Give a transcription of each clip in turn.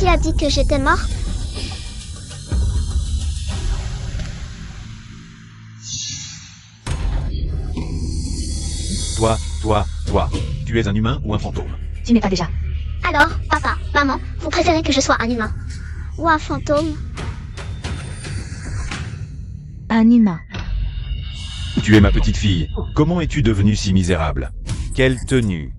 Qui a dit que j'étais morte? Toi. Tu es un humain ou un fantôme? Tu n'es pas déjà. Alors, papa, maman, vous préférez que je sois un humain? Ou un fantôme? Un humain. Tu es ma petite fille. Comment es-tu devenue si misérable? Quelle tenue?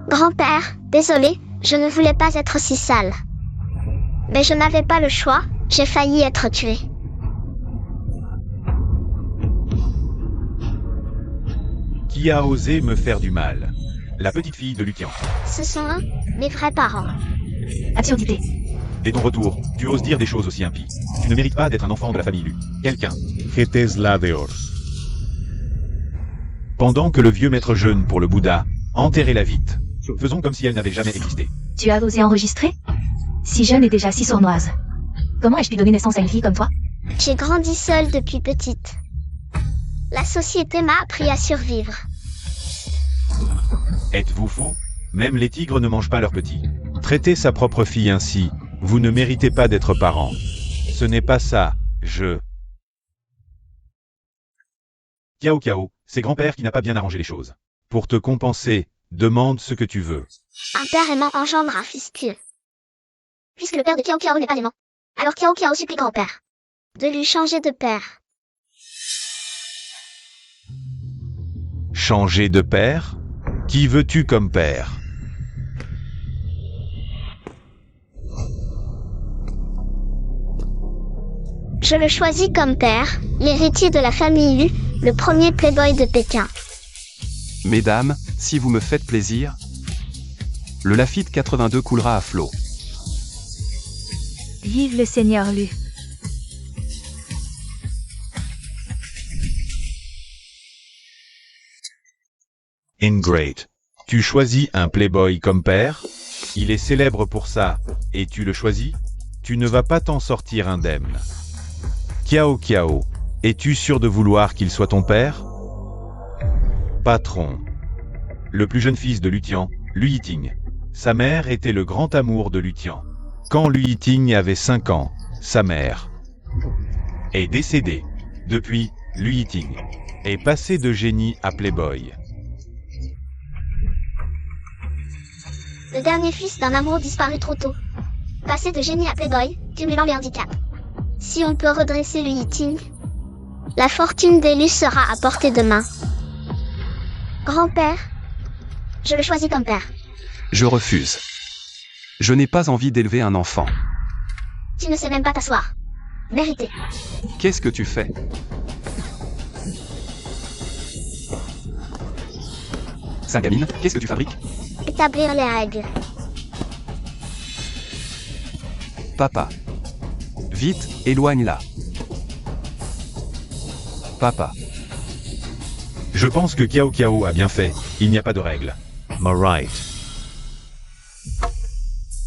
Grand-père, désolé, je ne voulais pas être si sale. Mais je n'avais pas le choix, j'ai failli être tuée. Qui a osé me faire du mal? La petite fille de Luthien. Ce sont eux, mes vrais parents. Absurdité. Dès ton retour, tu oses dire des choses aussi impies. Tu ne mérites pas d'être un enfant de la famille Lu. Quelqu'un. Pendant que le vieux maître jeûne pour le Bouddha, enterrez-la vite. Faisons comme si elle n'avait jamais existé. Tu as osé enregistrer? Si jeune et déjà si sournoise. Comment ai-je pu donner naissance à une fille comme toi? J'ai grandi seule depuis petite. La société m'a appris à survivre. Êtes-vous fou? Même les tigres ne mangent pas leurs petits. Traiter sa propre fille ainsi, vous ne méritez pas d'être parent. Ce n'est pas ça, Kiao, c'est grand-père qui n'a pas bien arrangé les choses. Pour te compenser, demande ce que tu veux. Un père aimant engendre un fils pieux. Puisque le père de Kiao n'est pas aimant, alors Kiao supplie grand-père de lui changer de père. Changer de père? Qui veux-tu comme père? Je le choisis comme père, l'héritier de la famille Lu, le premier playboy de Pékin. Mesdames, si vous me faites plaisir, le Lafite 82 coulera à flot. Vive le Seigneur Lu. Ingrate. Tu choisis un playboy comme père? Il est célèbre pour ça, et tu le choisis? Tu ne vas pas t'en sortir indemne. Kiao, es-tu sûr de vouloir qu'il soit ton père? Patron. Le plus jeune fils de Luthien, Lu Yiting. Sa mère était le grand amour de Luthien. Quand Lu Yiting avait 5 ans, sa mère est décédée. Depuis, Lu Yiting est passé de génie à playboy. Le dernier fils d'un amour disparu trop tôt. Passé de génie à playboy, cumulant les handicaps. Si on peut redresser Lu Yiting, la fortune d'Elu sera à portée de main. Grand-père, je le choisis comme père. Je refuse. Je n'ai pas envie d'élever un enfant. Tu ne sais même pas t'asseoir. Vérité. Qu'est-ce que tu fais? Sagamine, qu'est-ce que tu fabriques? Établir les règles. Papa. Vite, éloigne-la. Papa. Je pense que Kiao a bien fait, il n'y a pas de règle. Right.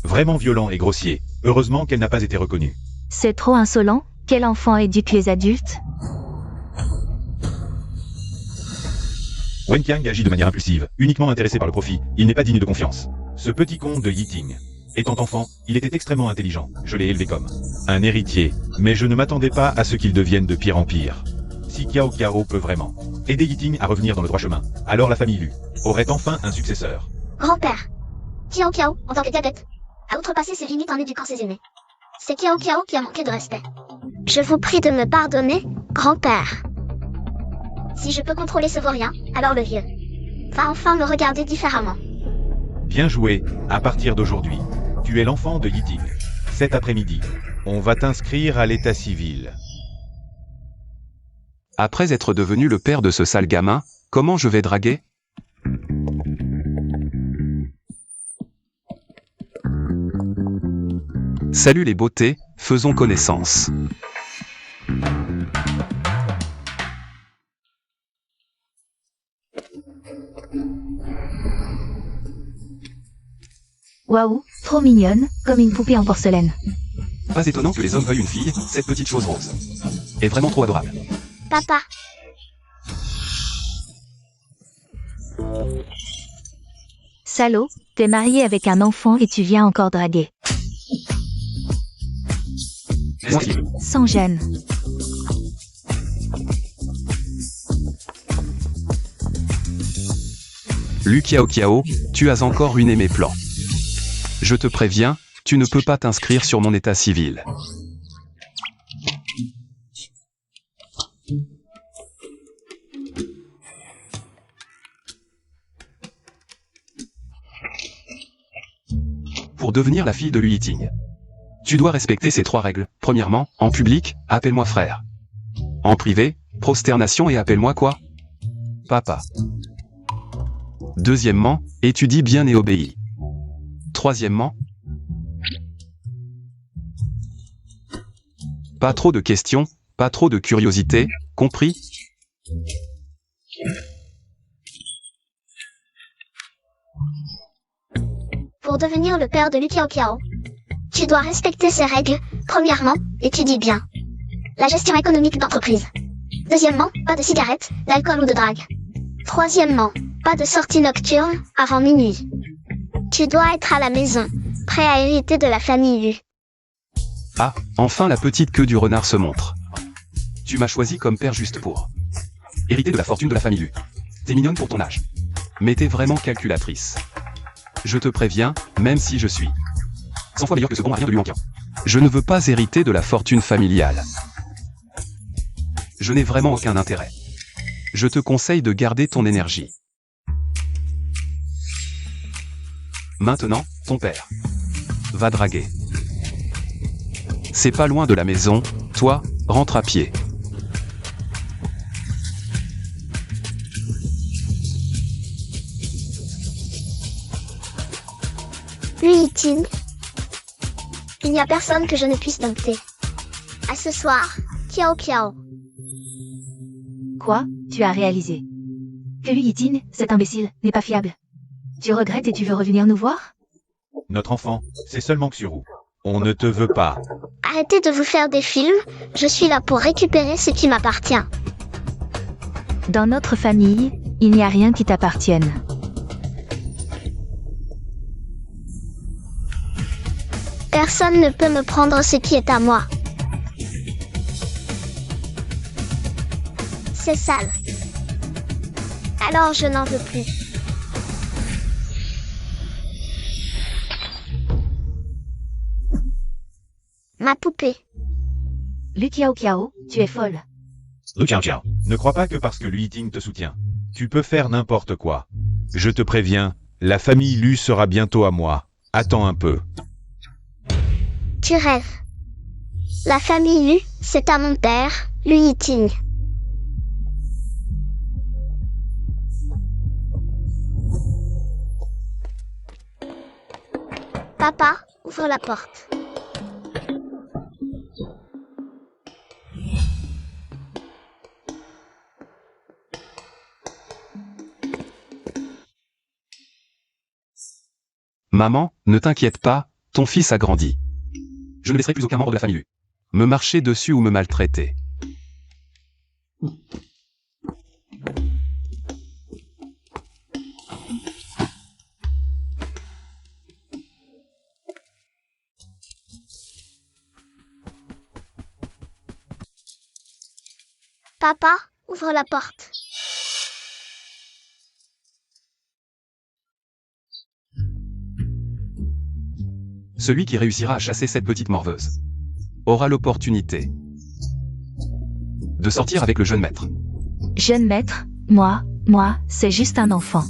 Vraiment violent et grossier, heureusement qu'elle n'a pas été reconnue. C'est trop insolent. Quel enfant éduque les adultes? Wen Qiang agit de manière impulsive, uniquement intéressé par le profit, il n'est pas digne de confiance. Ce petit con de Yiting. Étant enfant, il était extrêmement intelligent, je l'ai élevé comme un héritier, mais je ne m'attendais pas à ce qu'il devienne de pire en pire. Si Kiao peut vraiment aider Yiting à revenir dans le droit chemin, alors la famille Lu aurait enfin un successeur. Grand-père. Kiao, en tant que diabète, a outrepassé ses limites en éduquant ses aînés. C'est Kiao qui a manqué de respect. Je vous prie de me pardonner, grand-père. Si je peux contrôler ce vaurien, alors le vieux va enfin me regarder différemment. Bien joué, à partir d'aujourd'hui. Tu es l'enfant de Yiting. Cet après-midi, on va t'inscrire à l'état civil. Après être devenu le père de ce sale gamin, comment je vais draguer? Salut les beautés, faisons connaissance. Waouh, trop mignonne, comme une poupée en porcelaine. Pas étonnant que les hommes veuillent une fille, cette petite chose rose. Est vraiment trop adorable. Papa. Salaud, t'es marié avec un enfant et tu viens encore draguer. Sans gêne. Luciao Kiao, tu as encore ruiné mes plans. Je te préviens, tu ne peux pas t'inscrire sur mon état civil. Pour devenir la fille de Lu Yiting, tu dois respecter ces 3 règles. Premièrement, en public, appelle-moi frère. En privé, prosternation et appelle-moi quoi? Papa. Deuxièmement, étudie bien et obéis. Troisièmement, pas trop de questions, pas trop de curiosité, compris? Pour devenir le père de Luciao Kiao, tu dois respecter ces règles. Premièrement, étudie bien la gestion économique d'entreprise. Deuxièmement, pas de cigarettes, d'alcool ou de drague. Troisièmement, pas de sortie nocturne avant minuit. Tu dois être à la maison, prêt à hériter de la famille Lu. Ah, enfin la petite queue du renard se montre. Tu m'as choisi comme père juste pour hériter de la fortune de la famille Lu. T'es mignonne pour ton âge. Mais t'es vraiment calculatrice. Je te préviens, même si je suis 100 fois meilleur que ce bon à rien de Lu Hanqiao. Je ne veux pas hériter de la fortune familiale. Je n'ai vraiment aucun intérêt. Je te conseille de garder ton énergie. Maintenant, ton père va draguer. C'est pas loin de la maison, toi, rentre à pied. Lu Yiting. Il n'y a personne que je ne puisse dompter. À ce soir, Kiao Kiao. Quoi? Tu as réalisé que Lu Yiting, cet imbécile, n'est pas fiable. Tu regrettes et tu veux revenir nous voir? Notre enfant, c'est seulement Xuru. On ne te veut pas. Arrêtez de vous faire des films, je suis là pour récupérer ce qui m'appartient. Dans notre famille, il n'y a rien qui t'appartienne. Personne ne peut me prendre ce qui est à moi. C'est sale. Alors je n'en veux plus. Ma poupée. Luciao Kiao, tu es folle. Luciao Kiao, ne crois pas que parce que Lu Yiting te soutient, tu peux faire n'importe quoi. Je te préviens, la famille Lu sera bientôt à moi. Attends un peu. Tu rêves. La famille Lu, c'est à mon père, Lu Yiting. Papa, ouvre la porte. Maman, ne t'inquiète pas, ton fils a grandi. Je ne laisserai plus aucun membre de la famille Lu me marcher dessus ou me maltraiter. Papa, ouvre la porte. Celui qui réussira à chasser cette petite morveuse aura l'opportunité de sortir avec le jeune maître. Jeune maître, moi, c'est juste un enfant.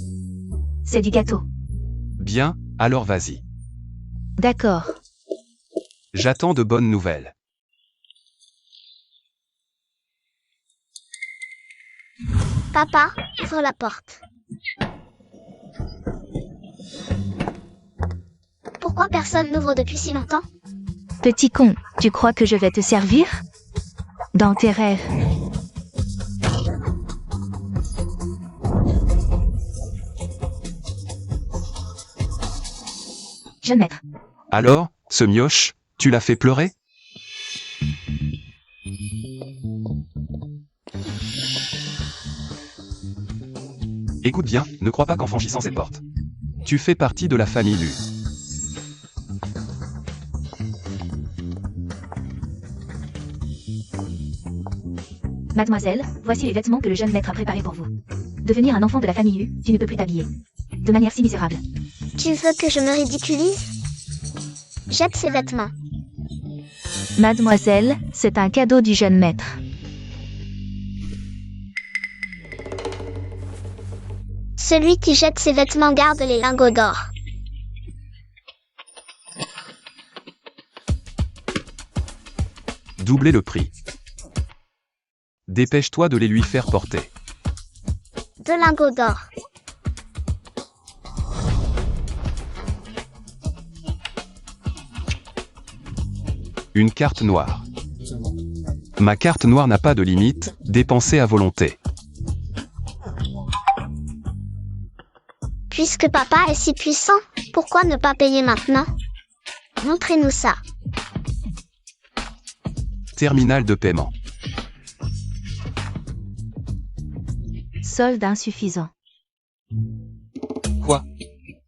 C'est du gâteau. Bien, alors vas-y. D'accord. J'attends de bonnes nouvelles. Papa, ouvre la porte. Pourquoi personne n'ouvre depuis si longtemps? Petit con, tu crois que je vais te servir? Dans tes rêves. Jeune maître. Alors, ce mioche, tu l'as fait pleurer? Écoute bien, ne crois pas qu'en franchissant cette porte, tu fais partie de la famille Lu. Mademoiselle, voici les vêtements que le jeune maître a préparés pour vous. Devenir un enfant de la famille Lu, tu ne peux plus t'habiller. De manière si misérable. Tu veux que je me ridiculise? Jette ces vêtements. Mademoiselle, c'est un cadeau du jeune maître. Celui qui jette ses vêtements garde les lingots d'or. Doubler le prix. Dépêche-toi de les lui faire porter. 2 lingots d'or. Une carte noire. Ma carte noire n'a pas de limite, dépensée à volonté. Puisque papa est si puissant, pourquoi ne pas payer maintenant? Montrez-nous ça. Terminal de paiement. Solde insuffisant. Quoi?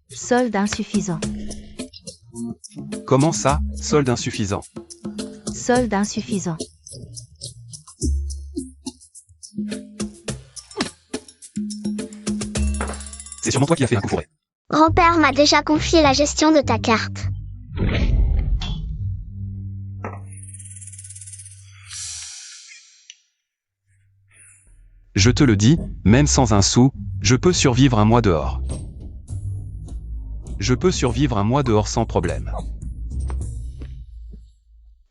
Solde insuffisant. Comment ça, solde insuffisant? Solde insuffisant. C'est sûrement toi qui as fait un coup fourré. Grand-père m'a déjà confié la gestion de ta carte. Je te le dis, même sans un sou, je peux survivre un mois dehors. Je peux survivre un mois dehors sans problème.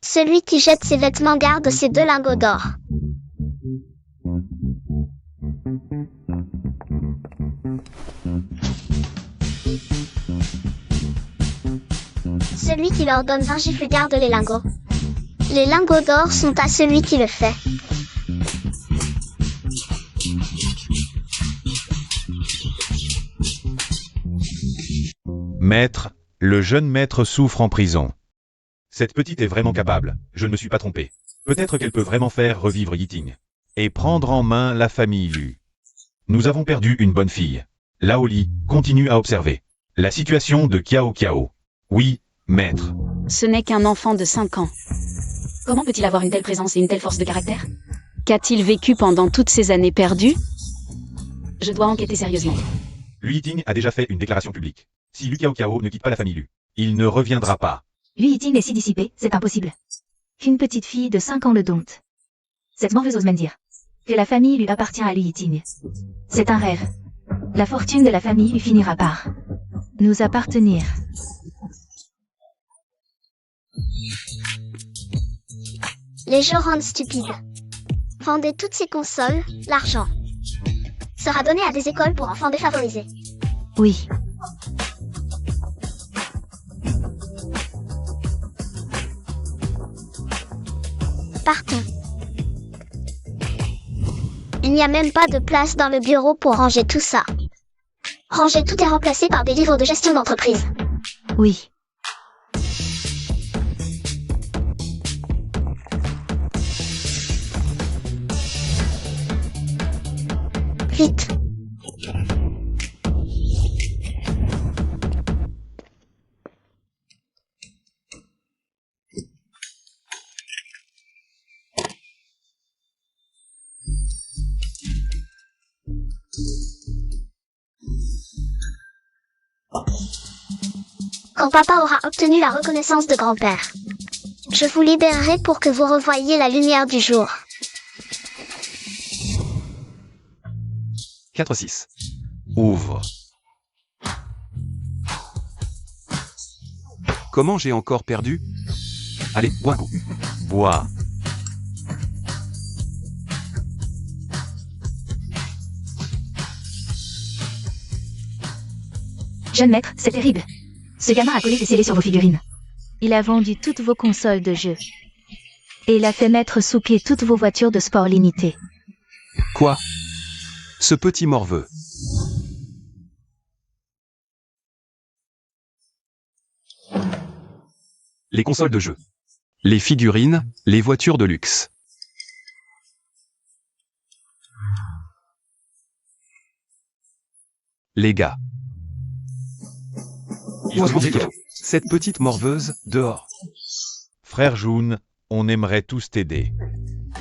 Celui qui jette ses vêtements garde ses 2 lingots d'or. Celui qui leur donne 20 gifles garde les lingots. Les lingots d'or sont à celui qui le fait. Maître, le jeune maître souffre en prison. Cette petite est vraiment capable, je ne me suis pas trompé. Peut-être qu'elle peut vraiment faire revivre Yiting. Et prendre en main la famille Lu. Nous avons perdu une bonne fille. Laoli continue à observer. La situation de Kiao Kiao. Oui, maître. Ce n'est qu'un enfant de 5 ans. Comment peut-il avoir une telle présence et une telle force de caractère? Qu'a-t-il vécu pendant toutes ces années perdues? Je dois enquêter sérieusement. Lu Yiting a déjà fait une déclaration publique. Si Lu Kiao Kiao ne quitte pas la famille Lu, il ne reviendra pas. Lui Yiting est si dissipé, c'est impossible. Qu'une petite fille de 5 ans le dompte. Cette morveuse ose même dire que la famille lui appartient à lui Yiting. C'est un rêve. La fortune de la famille lui finira par nous appartenir. Les jeux rendent stupides. Vendez toutes ces consoles, l'argent sera donné à des écoles pour enfants défavorisés. Oui. Partons. Il n'y a même pas de place dans le bureau pour ranger tout ça. Ranger tout est remplacé par des livres de gestion d'entreprise. Oui. Vite. Quand papa aura obtenu la reconnaissance de grand-père, je vous libérerai pour que vous revoyiez la lumière du jour. 4-6. Ouvre. Comment j'ai encore perdu? Allez, bois un coup. Bois. Jeune maître, c'est terrible. Ce gamin a collé des scellés sur vos figurines. Il a vendu toutes vos consoles de jeux. Et il a fait mettre sous pied toutes vos voitures de sport limitées. Quoi? Ce petit morveux. Les consoles de jeu. Les figurines, les voitures de luxe. Les gars. Il faut se montrer qu'il faut. Cette petite morveuse, dehors. Frère June, on aimerait tous t'aider.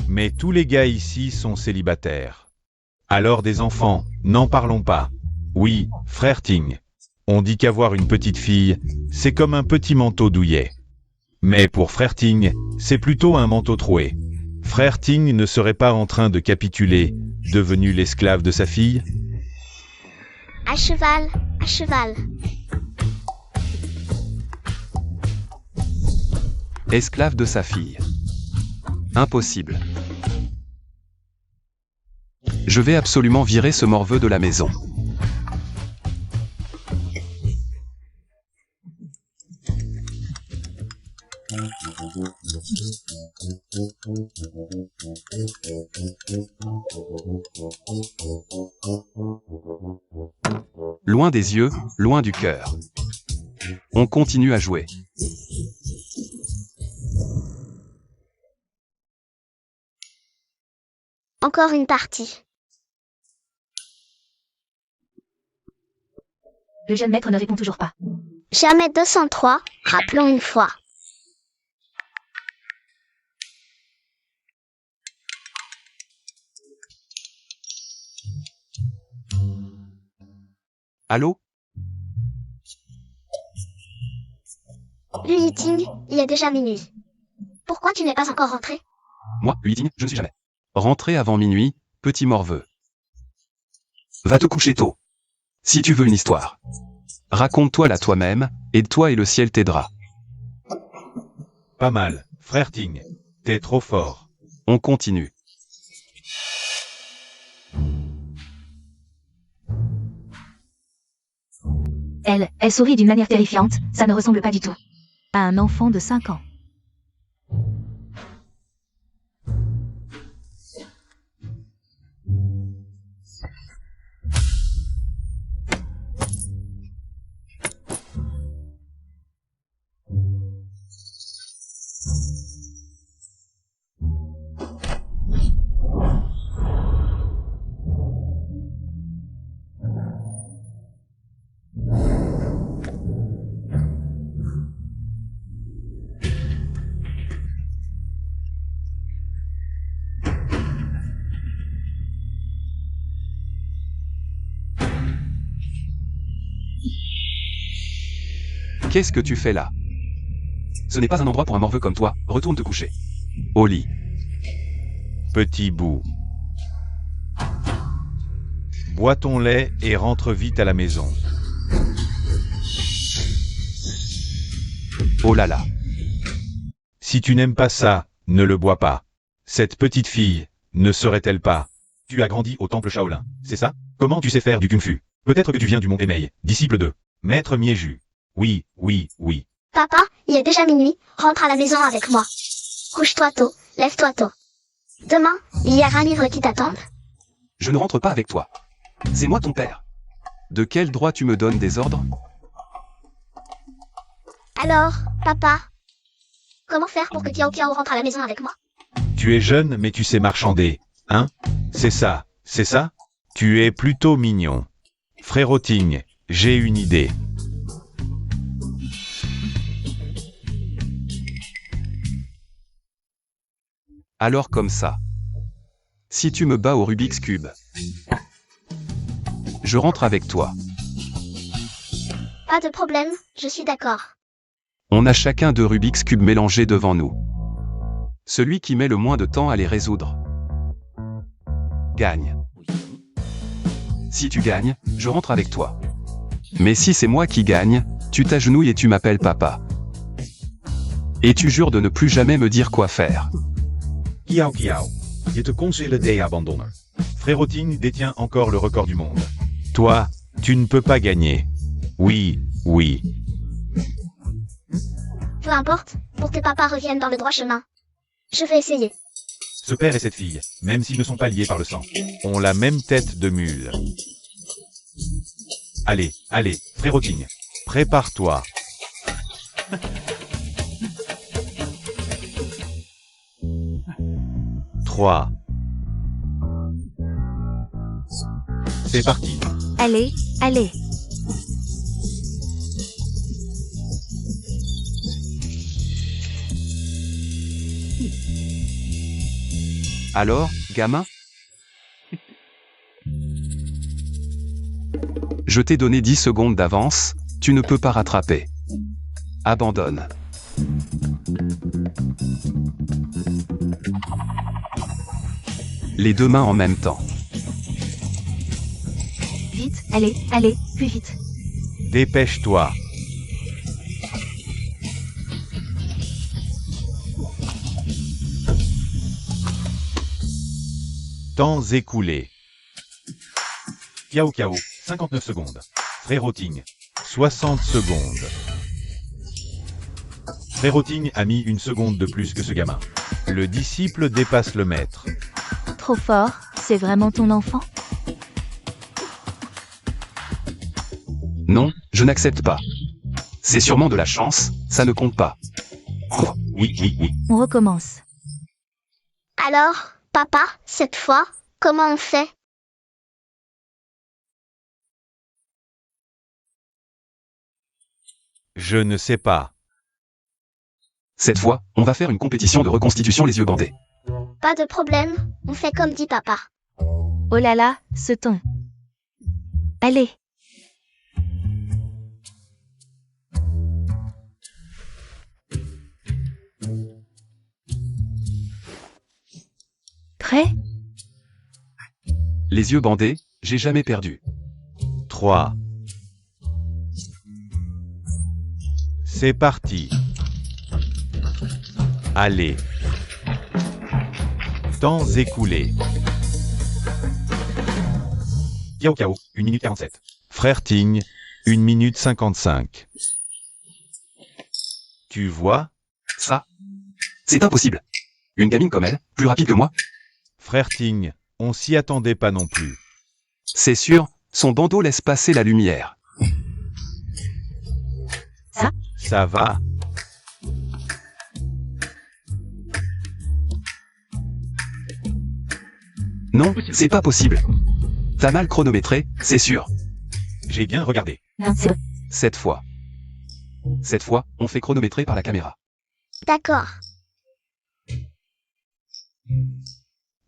Mais tous les gars ici sont célibataires. Alors des enfants, n'en parlons pas. Oui, frère Ting. On dit qu'avoir une petite fille, c'est comme un petit manteau douillet. Mais pour frère Ting, c'est plutôt un manteau troué. Frère Ting ne serait pas en train de capituler, devenu l'esclave de sa fille? À cheval, à cheval. Esclave de sa fille. Impossible. Je vais absolument virer ce morveux de la maison. Loin des yeux, loin du cœur. On continue à jouer. Encore une partie. Le jeune maître ne répond toujours pas. Jamais 203, rappelons une fois. Allô? Lui Yiting, il est déjà minuit. Pourquoi tu n'es pas encore rentré? Moi, Yiting, je ne suis jamais. Rentré avant minuit, petit morveux. Va te coucher tôt. Si tu veux une histoire. Raconte-toi-la toi-même, et toi et le ciel t'aidera. Pas mal, frère Ting. T'es trop fort. On continue. Elle sourit d'une manière terrifiante, ça ne ressemble pas du tout à un enfant de 5 ans. Qu'est-ce que tu fais là? Ce n'est pas un endroit pour un morveux comme toi, retourne te coucher. Au lit. Petit bout. Bois ton lait et rentre vite à la maison. Oh là là. Si tu n'aimes pas ça, ne le bois pas. Cette petite fille, ne serait-elle pas? Tu as grandi au temple Shaolin, c'est ça? Comment tu sais faire du kung-fu? Peut-être que tu viens du mont Emei, disciple de Maître Miéju. Oui, oui, oui. Papa, il est déjà minuit, rentre à la maison avec moi. Couche-toi tôt, lève-toi tôt. Demain, il y aura un livre qui t'attend. Je ne rentre pas avec toi. C'est moi ton père. De quel droit tu me donnes des ordres? Alors, papa, comment faire pour que Kiao Kiao rentre à la maison avec moi? Tu es jeune mais tu sais marchander, hein? C'est ça, c'est ça? Tu es plutôt mignon. Frérot Ting, j'ai une idée. Alors comme ça. Si tu me bats au Rubik's Cube, je rentre avec toi. Pas de problème, je suis d'accord. On a chacun 2 Rubik's Cube mélangés devant nous. Celui qui met le moins de temps à les résoudre gagne. Si tu gagnes, je rentre avec toi. Mais si c'est moi qui gagne, tu t'agenouilles et tu m'appelles papa. Et tu jures de ne plus jamais me dire quoi faire. Kiao Kiao, je te conseille d'abandonner. Frérot Ting détient encore le record du monde. Toi, tu ne peux pas gagner. Oui, oui. Peu importe, pour que papa revienne dans le droit chemin. Je vais essayer. Ce père et cette fille, même s'ils ne sont pas liés par le sang, ont la même tête de mule. Allez, allez, frérot Ting, prépare-toi. Trois. C'est parti. allez, allez. Alors, gamin? Je t'ai donné 10 secondes d'avance, tu ne peux pas rattraper. Abandonne. Les deux mains en même temps. Vite, allez, allez, plus vite. Dépêche-toi. Temps écoulé. Kiao Kiao, 59 secondes. Fréroting, 60 secondes. Fréroting a mis une seconde de plus que ce gamin. Le disciple dépasse le maître. Trop fort, c'est vraiment ton enfant? Non, je n'accepte pas. C'est sûrement de la chance, ça ne compte pas. Oui, oui, oui. On recommence. Alors, papa, cette fois, comment on fait? Je ne sais pas. Cette fois, on va faire une compétition de reconstitution les yeux bandés. Pas de problème, on fait comme dit papa. Oh là là, ce ton. Allez. Prêt? Les yeux bandés, j'ai jamais perdu. 3. C'est parti. Allez. Temps écoulé. Kiao Kiao, 1 minute 47. Frère Ting, 1 minute 55. Tu vois? Ça, c'est impossible. Une gamine comme elle, plus rapide que moi, Frère Ting, on s'y attendait pas non plus. c'est sûr, son bandeau laisse passer la lumière. Ça va. Non, c'est pas possible. T'as mal chronométré, c'est sûr. J'ai bien regardé. Non, c'est bon. Cette fois. Cette fois, on fait chronométrer par la caméra. D'accord.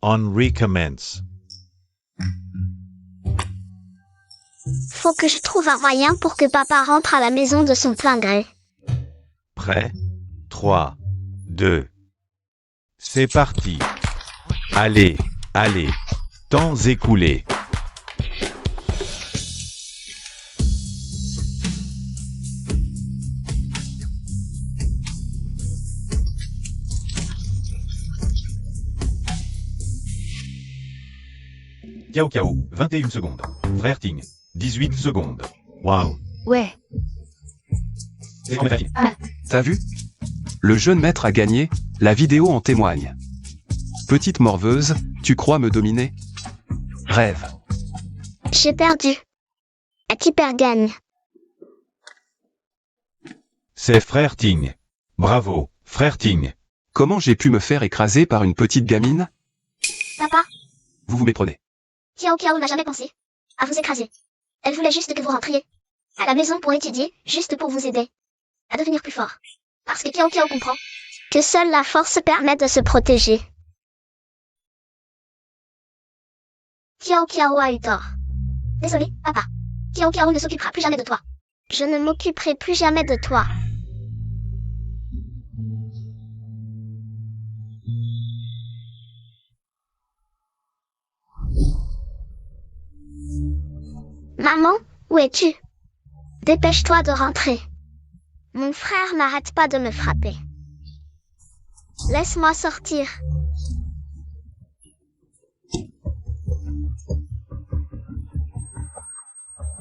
On recommence. Faut que je trouve un moyen pour que papa rentre à la maison de son plein gré. Prêt? 3, 2. C'est parti. Allez, allez. Temps écoulé. Kiao Kiao, 21 secondes. Frère Ting, 18 secondes. Waouh. Ouais. C'est quand même facile. T'as vu? Le jeune maître a gagné, la vidéo en témoigne. Petite morveuse, tu crois me dominer? Rêve. J'ai perdu. À qui perd gagne. C'est Frère Ting. Bravo, Frère Ting. Comment j'ai pu me faire écraser par une petite gamine? Papa, Vous vous méprenez. Kiao Kiao n'a jamais pensé à vous écraser. Elle voulait juste que vous rentriez à la maison pour étudier, juste pour vous aider à devenir plus fort. Parce que Kiao Kiao comprend que seule la force permet de se protéger. Kiao Kiao a eu tort. Désolé, papa. Kiao Kiao ne s'occupera plus jamais de toi. Je ne m'occuperai plus jamais de toi. Maman, où es-tu? Dépêche-toi de rentrer. Mon frère n'arrête pas de me frapper. Laisse-moi sortir.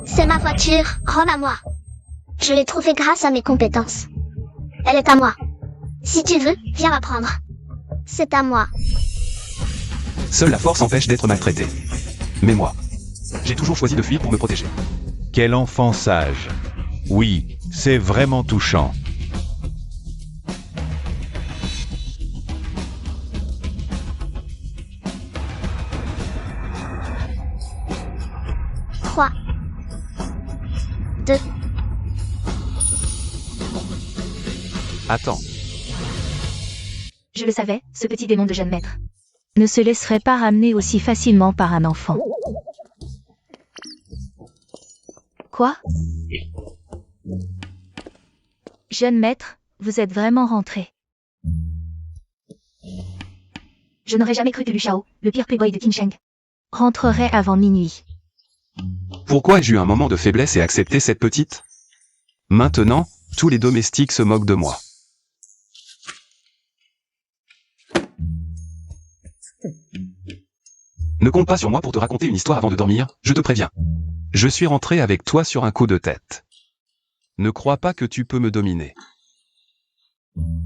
C'est ma voiture, rends-la-moi. Je l'ai trouvée grâce à mes compétences. Elle est à moi. Si tu veux, viens la prendre. C'est à moi. Seule la force empêche d'être maltraité. Mais moi, j'ai toujours choisi de fuir pour me protéger. Quel enfant sage. Oui, c'est vraiment touchant. Trois, 2. Attends. Je le savais, ce petit démon de jeune maître ne se laisserait pas ramener aussi facilement par un enfant. Quoi? Jeune maître, vous êtes vraiment rentré. Je n'aurais jamais cru que Lu Shao, le pire playboy de Qinsheng, rentrerait avant minuit. Pourquoi ai-je eu un moment de faiblesse et accepté cette petite? Maintenant, tous les domestiques se moquent de moi. Ne compte pas sur moi pour te raconter une histoire avant de dormir, je te préviens. Je suis rentré avec toi sur un coup de tête. Ne crois pas que tu peux me dominer.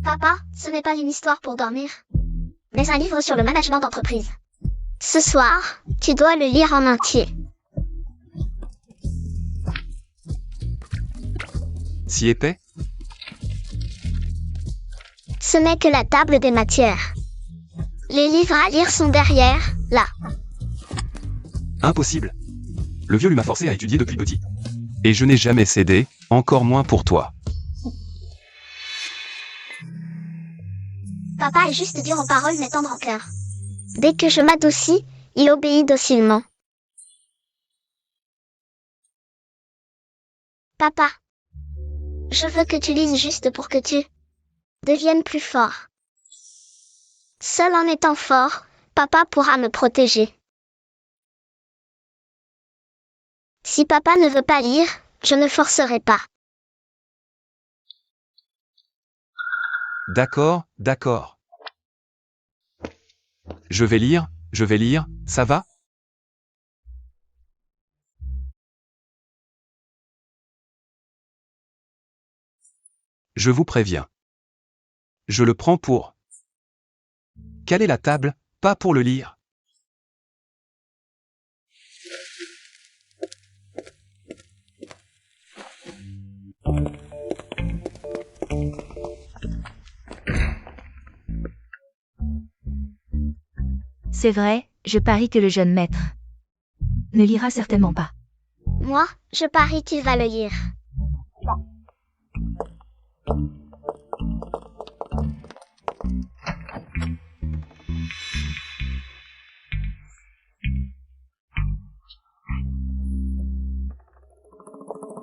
Papa, ce n'est pas une histoire pour dormir, mais un livre sur le management d'entreprise. Ce soir, tu dois le lire en entier. Si épais? Ce n'est que la table des matières. Les livres à lire sont derrière, là. Impossible. Le vieux lui m'a forcé à étudier depuis petit. Et je n'ai jamais cédé, encore moins pour toi. Papa est juste dur en paroles mais tendre en cœur. Dès que je m'adoucis, il obéit docilement. Papa, je veux que tu lises juste pour que tu deviennes plus fort. Seul en étant fort, papa pourra me protéger. Si papa ne veut pas lire, je ne forcerai pas. D'accord, d'accord. Je vais lire, ça va? Je vous préviens. Je le prends pour... Quelle est la table, pas pour le lire. C'est vrai, je parie que le jeune maître ne lira certainement pas. Moi, je parie qu'il va le lire.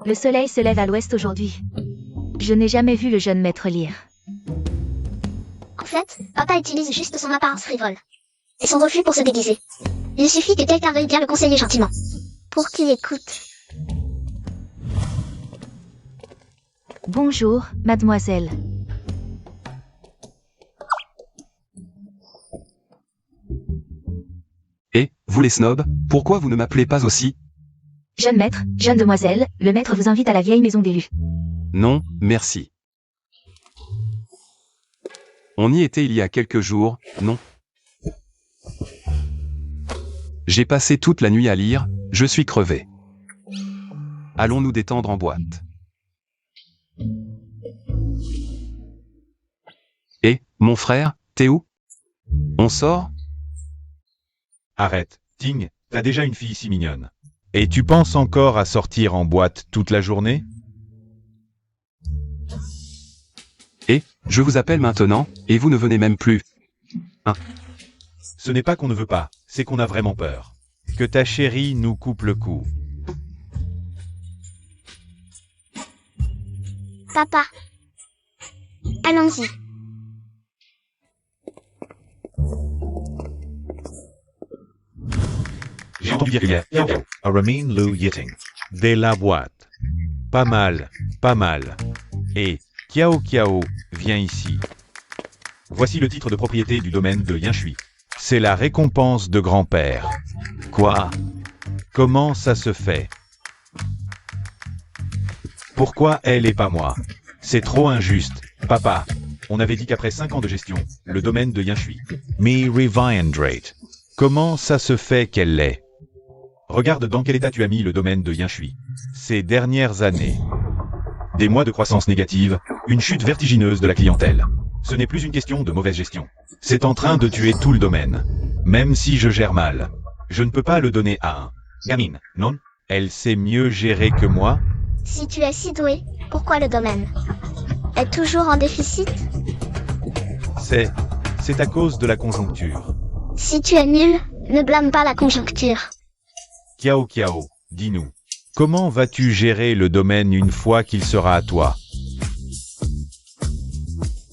Le soleil se lève à l'ouest aujourd'hui. Je n'ai jamais vu le jeune maître lire. En fait, papa utilise juste son apparence frivole. Et son refus pour se déguiser. Il suffit que quelqu'un veuille bien le conseiller gentiment. Pour qu'il écoute. Bonjour, mademoiselle. Et, vous les snobs, pourquoi vous ne m'appelez pas aussi? Jeune maître, jeune demoiselle, le maître vous invite à la vieille maison d'élus. Non, merci. On y était il y a quelques jours, non? J'ai passé toute la nuit à lire, je suis crevé. Allons nous détendre en boîte. Et, mon frère, t'es où? On sort? Arrête, Ting, t'as déjà une fille si mignonne. Et tu penses encore à sortir en boîte toute la journée? Et, je vous appelle maintenant, et vous ne venez même plus. Hein? Ce n'est pas qu'on ne veut pas, c'est qu'on a vraiment peur. Que ta chérie nous coupe le cou. Papa. Allons-y. J'ai entendu dire qu'il y a Ramin Lu Yiting. Dès la boîte. Pas mal, pas mal. Et Kiao Kiao, viens ici. Voici le titre de propriété du domaine de Yanshui. C'est la récompense de grand-père. Quoi? Comment ça se fait? Pourquoi elle et pas moi? C'est trop injuste. Papa, on avait dit qu'après 5 ans de gestion, le domaine de Yanshui. Me Reviendrate. Comment ça se fait qu'elle l'est? Regarde dans quel état tu as mis le domaine de Yanshui. Ces dernières années. Des mois de croissance négative, une chute vertigineuse de la clientèle. Ce n'est plus une question de mauvaise gestion. C'est en train de tuer tout le domaine. Même si je gère mal. Je ne peux pas le donner à un gamine, non? Elle sait mieux gérer que moi? Si tu es si doué, pourquoi le domaine est toujours en déficit? C'est à cause de la conjoncture. Si tu es nul, ne blâme pas la conjoncture. Kiao, dis-nous. Comment vas-tu gérer le domaine une fois qu'il sera à toi?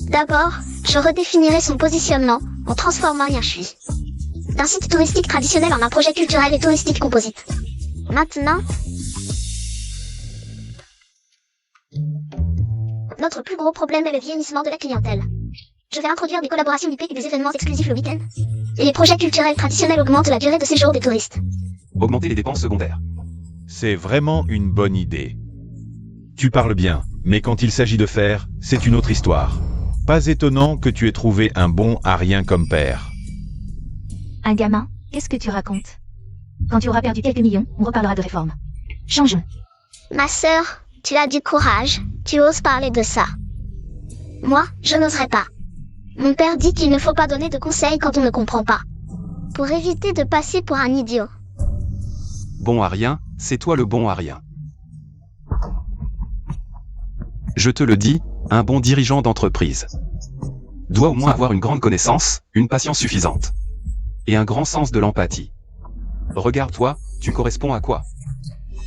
D'abord, je redéfinirai son positionnement en transformant Yanshui d'un site touristique traditionnel en un projet culturel et touristique composite. Maintenant, notre plus gros problème est le vieillissement de la clientèle. Je vais introduire des collaborations IP et des événements exclusifs le week-end. Et les projets culturels traditionnels augmentent la durée de séjour des touristes. Augmenter les dépenses secondaires. C'est vraiment une bonne idée. Tu parles bien, mais quand il s'agit de faire, c'est une autre histoire. Pas étonnant que tu aies trouvé un bon à rien comme père. Un gamin, qu'est-ce que tu racontes? Quand tu auras perdu quelques millions, on reparlera de réforme. Changeons. Ma sœur, tu as du courage, tu oses parler de ça. Moi, je n'oserais pas. Mon père dit qu'il ne faut pas donner de conseils quand on ne comprend pas. Pour éviter de passer pour un idiot. Bon à rien, c'est toi le bon à rien. Je te le dis, un bon dirigeant d'entreprise doit au moins avoir une grande connaissance, une patience suffisante. Et un grand sens de l'empathie. Regarde-toi, tu corresponds à quoi?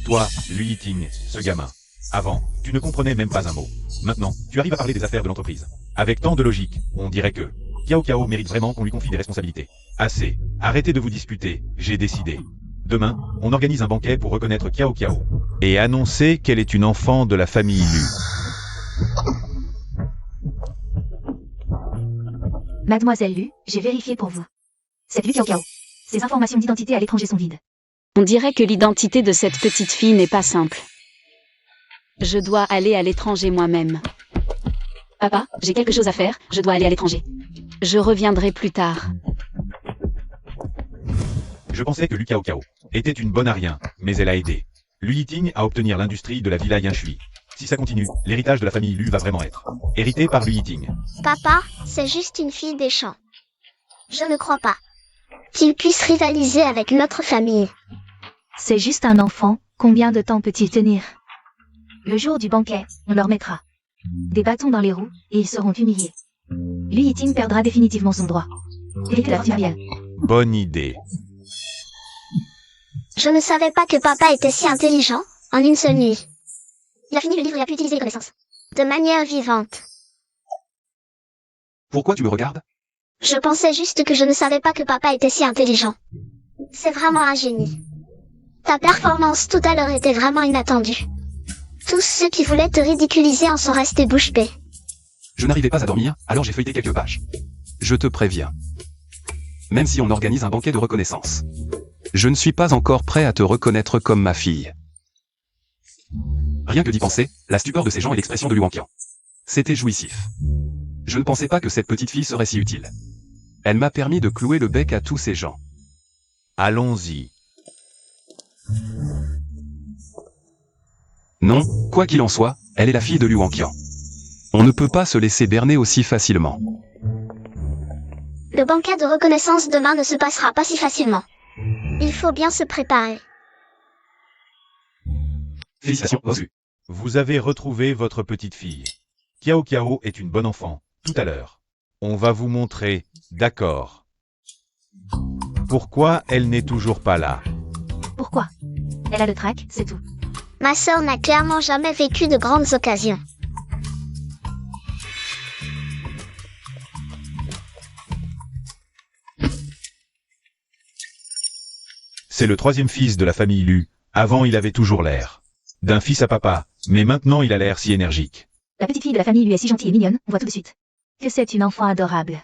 Toi, Lui Yiting, ce gamin. Avant, tu ne comprenais même pas un mot. Maintenant, tu arrives à parler des affaires de l'entreprise. Avec tant de logique, on dirait que Kiao mérite vraiment qu'on lui confie des responsabilités. Assez. Arrêtez de vous disputer, j'ai décidé. Demain, on organise un banquet pour reconnaître Kiao et annoncer qu'elle est une enfant de la famille Lu. Mademoiselle Lu, j'ai vérifié pour vous. C'est Lu Kiao. Ces informations d'identité à l'étranger sont vides. On dirait que l'identité de cette petite fille n'est pas simple. Je dois aller à l'étranger moi-même. Papa, j'ai quelque chose à faire, je dois aller à l'étranger. Je reviendrai plus tard. Je pensais que Lu Kiao était une bonne à rien, mais elle a aidé Lui Yiting à obtenir l'industrie de la villa Yanshui. Si ça continue, l'héritage de la famille Lu va vraiment être hérité par Lui Yiting. Papa, c'est juste une fille des champs. Je ne crois pas qu'il puisse rivaliser avec notre famille. C'est juste un enfant, combien de temps peut-il tenir? Le jour du banquet, on leur mettra des bâtons dans les roues, et ils seront humiliés. Lui Yiting perdra définitivement son droit. Hériter la fortune familiale. Bonne idée. Je ne savais pas que papa était si intelligent, en une seule nuit. Il a fini le livre et a pu utiliser les connaissances. De manière vivante. Pourquoi tu me regardes? Je pensais juste que je ne savais pas que papa était si intelligent. C'est vraiment un génie. Ta performance tout à l'heure était vraiment inattendue. Tous ceux qui voulaient te ridiculiser en sont restés bouche bée. Je n'arrivais pas à dormir, alors j'ai feuilleté quelques pages. Je te préviens. Même si on organise un banquet de reconnaissance, je ne suis pas encore prêt à te reconnaître comme ma fille. Rien que d'y penser, la stupeur de ces gens et l'expression de Lu Wanqian. C'était jouissif. Je ne pensais pas que cette petite fille serait si utile. Elle m'a permis de clouer le bec à tous ces gens. Allons-y. Non, quoi qu'il en soit, elle est la fille de Lu Wanqian. On ne peut pas se laisser berner aussi facilement. Le banquet de reconnaissance demain ne se passera pas si facilement. Il faut bien se préparer. Félicitations, Ozu. Vous avez retrouvé votre petite fille. Kiao est une bonne enfant, tout à l'heure. On va vous montrer, d'accord. Pourquoi elle n'est toujours pas là? Pourquoi? Elle a le trac, c'est tout. Ma sœur n'a clairement jamais vécu de grandes occasions. C'est le troisième fils de la famille Lu. Avant, il avait toujours l'air d'un fils à papa, mais maintenant il a l'air si énergique. La petite fille de la famille lui est si gentille et mignonne, on voit tout de suite que c'est une enfant adorable.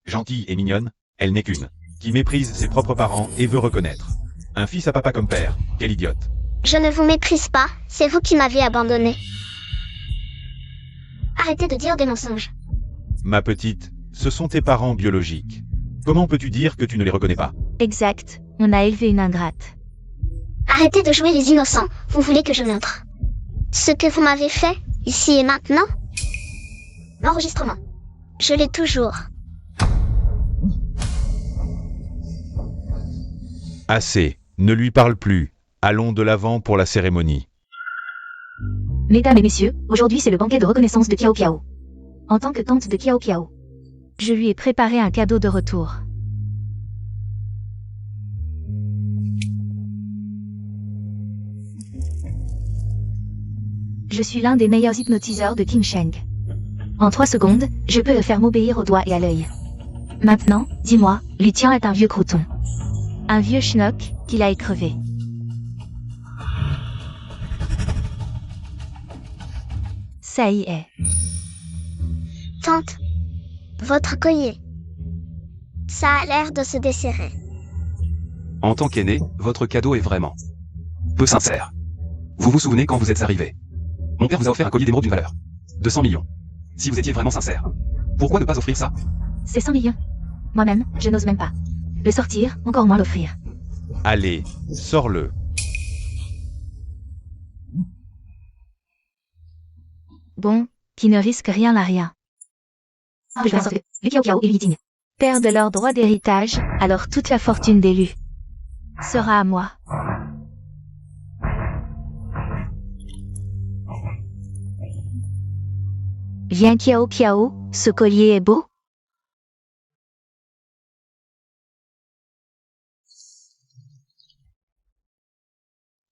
Gentille et mignonne, elle n'est qu'une qui méprise ses propres parents et veut reconnaître un fils à papa comme père. Quel idiote. Je ne vous méprise pas, c'est vous qui m'avez abandonné. Arrêtez de dire des mensonges. Ma petite, ce sont tes parents biologiques. Comment peux-tu dire que tu ne les reconnais pas? Exact, on a élevé une ingrate. Arrêtez de jouer les innocents, vous voulez que je montre ce que vous m'avez fait, ici et maintenant? L'enregistrement. Je l'ai toujours. Assez, ne lui parle plus. Allons de l'avant pour la cérémonie. Mesdames et messieurs, aujourd'hui c'est le banquet de reconnaissance de Kiao Kiao. En tant que tante de Kiao Kiao, je lui ai préparé un cadeau de retour. Je suis l'un des meilleurs hypnotiseurs de King Sheng. En 3 secondes, je peux le faire m'obéir au doigt et à l'œil. Maintenant, dis-moi, Lutien est un vieux crouton. Un vieux schnock, qu'il a écrevé. Ça y est. Tante, votre collier. Ça a l'air de se desserrer. En tant qu'aîné, votre cadeau est vraiment peu sincère. Vous vous souvenez quand vous êtes arrivé? Mon père vous a offert un collier d'émeraude d'une valeur de 100 millions. Si vous étiez vraiment sincère, pourquoi ne pas offrir ça? C'est 100 millions. Moi-même, je n'ose même pas. Le sortir, encore moins l'offrir. Allez, sors-le. Bon, qui ne risque rien à rien. Je vais en sorte que le Kiao Kiao et Liting perdent leur droit d'héritage, alors toute la fortune d'élu sera à moi. Viens Kiao Kiao, ce collier est beau.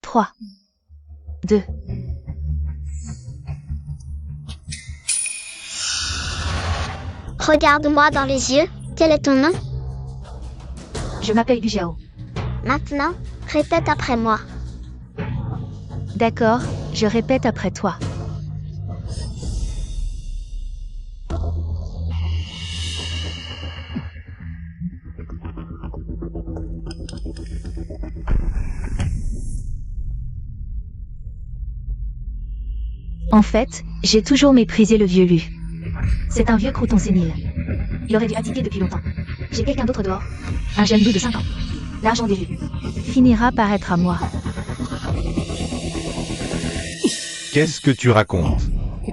Trois, 2. Regarde-moi dans les yeux. Quel est ton nom? Je m'appelle Bujao. Maintenant, répète après moi. D'accord, je répète après toi. En fait, j'ai toujours méprisé le vieux Lu. C'est un vieux crouton sénile. Il aurait dû abdiquer depuis longtemps. J'ai quelqu'un d'autre dehors. Un jeune loup de 5 ans. L'argent d'élu finira par être à moi. Qu'est-ce que tu racontes?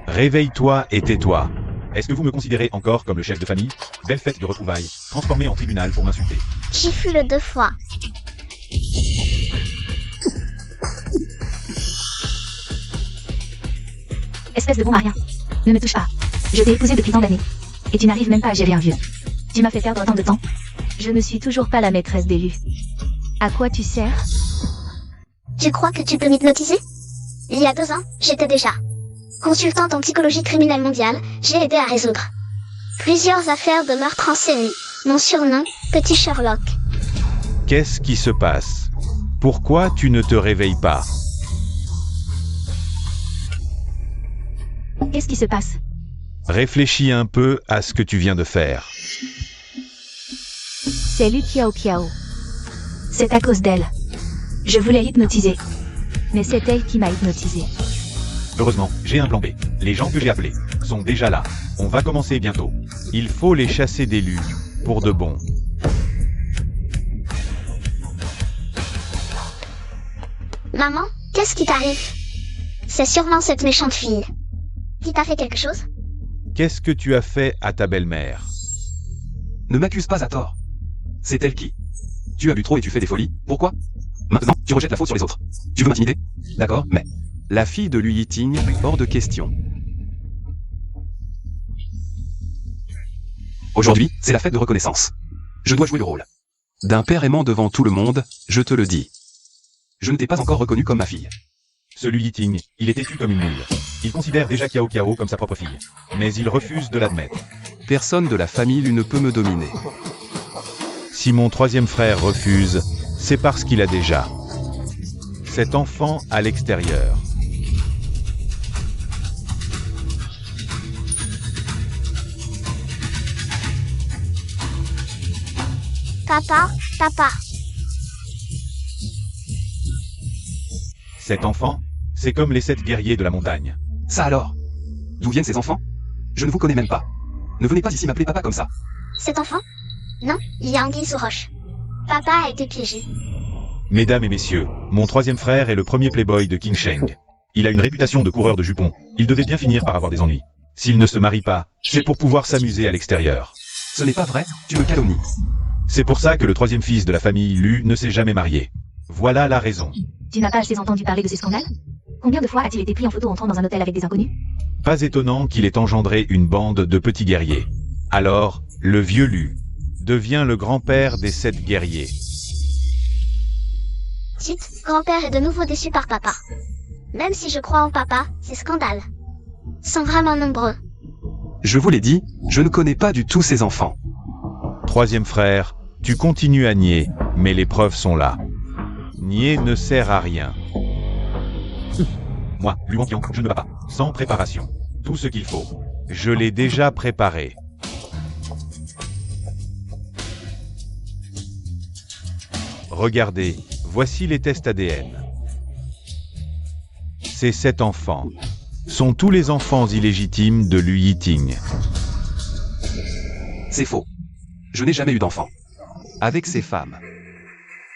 Réveille-toi et tais-toi. Est-ce que vous me considérez encore comme le chef de famille? Belle fête de retrouvailles, transformée en tribunal pour m'insulter. Gifle 2 fois. Espèce de bon à rien. Ne me touche pas. Je t'ai épousé depuis tant d'années. Et tu n'arrives même pas à gérer un vieux. Tu m'as fait perdre tant de temps. Je ne suis toujours pas la maîtresse d'élu. À quoi tu sers? Tu crois que tu peux m'hypnotiser? Il y a 2 ans, j'étais déjà consultante en psychologie criminelle mondiale. J'ai aidé à résoudre plusieurs affaires de meurtre en série. Mon surnom, Petit Sherlock. Qu'est-ce qui se passe? Pourquoi tu ne te réveilles pas? Qu'est-ce qui se passe? Réfléchis un peu à ce que tu viens de faire. C'est Lu Kiao Kiao. C'est à cause d'elle. Je voulais l'hypnotiser. Mais c'est elle qui m'a hypnotisé. Heureusement, j'ai un plan B. Les gens que j'ai appelés sont déjà là. On va commencer bientôt. Il faut les chasser d'élus, pour de bon. Maman, qu'est-ce qui t'arrive? C'est sûrement cette méchante fille. Qui t'a fait quelque chose? Qu'est-ce que tu as fait à ta belle-mère? Ne m'accuse pas à tort. C'est elle qui. Tu as bu trop et tu fais des folies. Pourquoi? Maintenant, tu rejettes la faute sur les autres. Tu veux m'intimider? D'accord, mais... La fille de Lu Yiting, hors de question. Aujourd'hui, c'est la fête de reconnaissance. Je dois jouer le rôle d'un père aimant devant tout le monde, je te le dis. Je ne t'ai pas encore reconnu comme ma fille. Celui Yiting, il est têtu comme une moule. Il considère déjà Kiao Kiao comme sa propre fille. Mais il refuse de l'admettre. Personne de la famille Lu ne peut me dominer. Si mon troisième frère refuse, c'est parce qu'il a déjà cet enfant à l'extérieur. Papa. Cet enfant, c'est comme les 7 guerriers de la montagne. Ça alors? D'où viennent ces enfants? Je ne vous connais même pas. Ne venez pas ici m'appeler papa comme ça. Cet enfant? Non, il y a anguille sous roche. Papa a été piégé. Mesdames et messieurs, mon troisième frère est le premier playboy de King Sheng. Il a une réputation de coureur de jupons. Il devait bien finir par avoir des ennuis. S'il ne se marie pas, c'est pour pouvoir s'amuser à l'extérieur. Ce n'est pas vrai, tu me calomnies. C'est pour ça que le troisième fils de la famille Lu ne s'est jamais marié. Voilà la raison. Tu n'as pas assez entendu parler de ces scandales? Combien de fois a-t-il été pris en photo entrant dans un hôtel avec des inconnus? Pas étonnant qu'il ait engendré une bande de petits guerriers. Alors, le vieux Lu devient le grand-père des 7 guerriers. Chut, grand-père est de nouveau déçu par papa. Même si je crois en papa, c'est scandale. Sont vraiment nombreux. Je vous l'ai dit, je ne connais pas du tout ces enfants. 3e frère, tu continues à nier, mais les preuves sont là. Nier ne sert à rien. Moi, Lu Wangqiang, je ne vais pas. Sans préparation. Tout ce qu'il faut. Je l'ai déjà préparé. Regardez, voici les tests ADN. Ces 7 enfants sont tous les enfants illégitimes de Lu Yiting. C'est faux. Je n'ai jamais eu d'enfant. Avec ces femmes.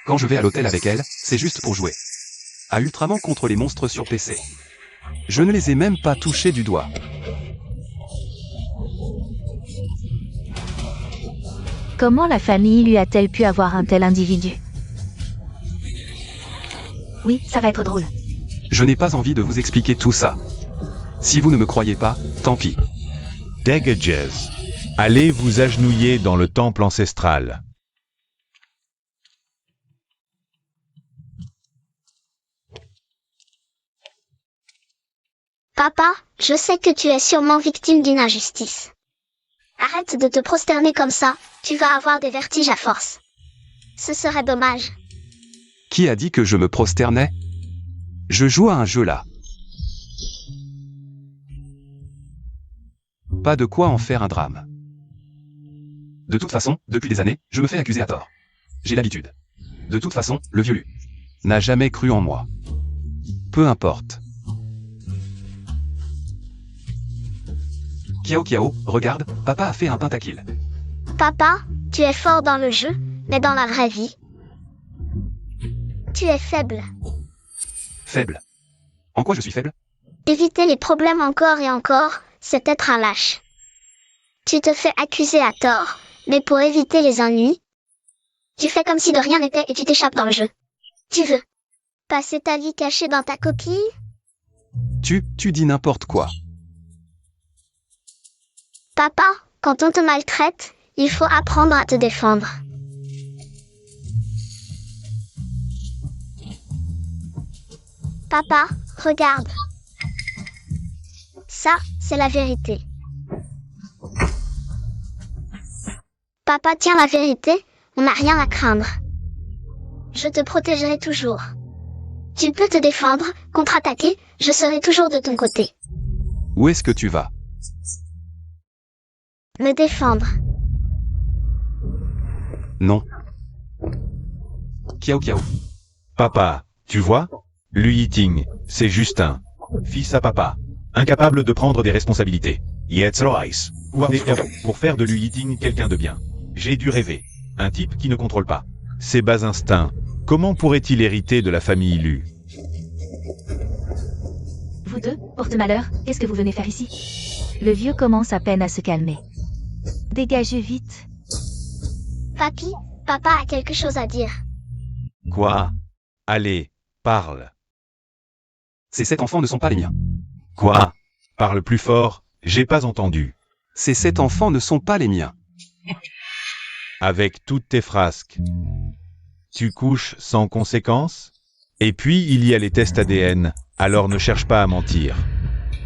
Quand je vais à l'hôtel avec elles, c'est juste pour jouer. À Ultraman contre les monstres sur PC. Je ne les ai même pas touchés du doigt. Comment la famille lui a-t-elle pu avoir un tel individu? Oui, ça va être drôle. Je n'ai pas envie de vous expliquer tout ça. Si vous ne me croyez pas, tant pis. Dagages. Allez vous agenouiller dans le temple ancestral. Papa, je sais que tu es sûrement victime d'une injustice. Arrête de te prosterner comme ça, tu vas avoir des vertiges à force. Ce serait dommage. Qui a dit que je me prosternais? Je joue à un jeu là. Pas de quoi en faire un drame. De toute façon, depuis des années, je me fais accuser à tort. J'ai l'habitude. De toute façon, le vieux Lu n'a jamais cru en moi. Peu importe. Kiao Kiao, regarde, papa a fait un pentakille. Papa, tu es fort dans le jeu, mais dans la vraie vie, tu es faible. Faible. En quoi je suis faible? Éviter les problèmes encore et encore, c'est être un lâche. Tu te fais accuser à tort, mais pour éviter les ennuis, tu fais comme si de rien n'était et tu t'échappes dans le jeu. Tu veux passer ta vie cachée dans ta coquille? Tu dis n'importe quoi. Papa, quand on te maltraite, il faut apprendre à te défendre. Papa, regarde. Ça, c'est la vérité. Papa tient la vérité, on n'a rien à craindre. Je te protégerai toujours. Tu peux te défendre, contre-attaquer, je serai toujours de ton côté. Où est-ce que tu vas? Me défendre. Non. Kiao Kiao. Papa, tu vois? Lu Yiting, c'est Justin. Fils à papa. Incapable de prendre des responsabilités. Jetzt Royce. Pour faire de Lu Yiting quelqu'un de bien. J'ai dû rêver. Un type qui ne contrôle pas ses bas instincts. Comment pourrait-il hériter de la famille Lu? Vous deux, porte-malheur, qu'est-ce que vous venez faire ici? Le vieux commence à peine à se calmer. Dégagez vite. Papy, papa a quelque chose à dire. Quoi? Allez, parle. Ces 7 enfants ne sont pas les miens. Quoi? Parle plus fort, j'ai pas entendu. Ces 7 enfants ne sont pas les miens. Avec toutes tes frasques. Tu couches sans conséquence? Et puis il y a les tests ADN, alors ne cherche pas à mentir.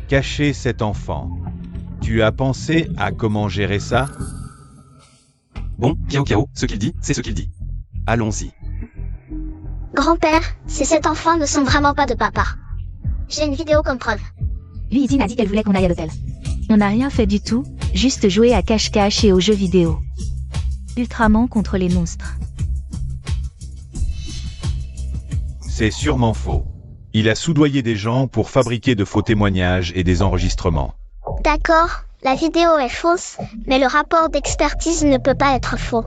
Cacher cet enfant. Tu as pensé à comment gérer ça? Bon, Kiao Kiao, ce qu'il dit, c'est ce qu'il dit. Allons-y. Grand-père, ces 7 enfants ne sont vraiment pas de papa. J'ai une vidéo comme preuve. Lu Yiting a dit qu'elle voulait qu'on aille à l'hôtel. On n'a rien fait du tout, juste jouer à cache-cache et aux jeux vidéo. Ultraman contre les monstres. C'est sûrement faux. Il a soudoyé des gens pour fabriquer de faux témoignages et des enregistrements. D'accord, la vidéo est fausse, mais le rapport d'expertise ne peut pas être faux.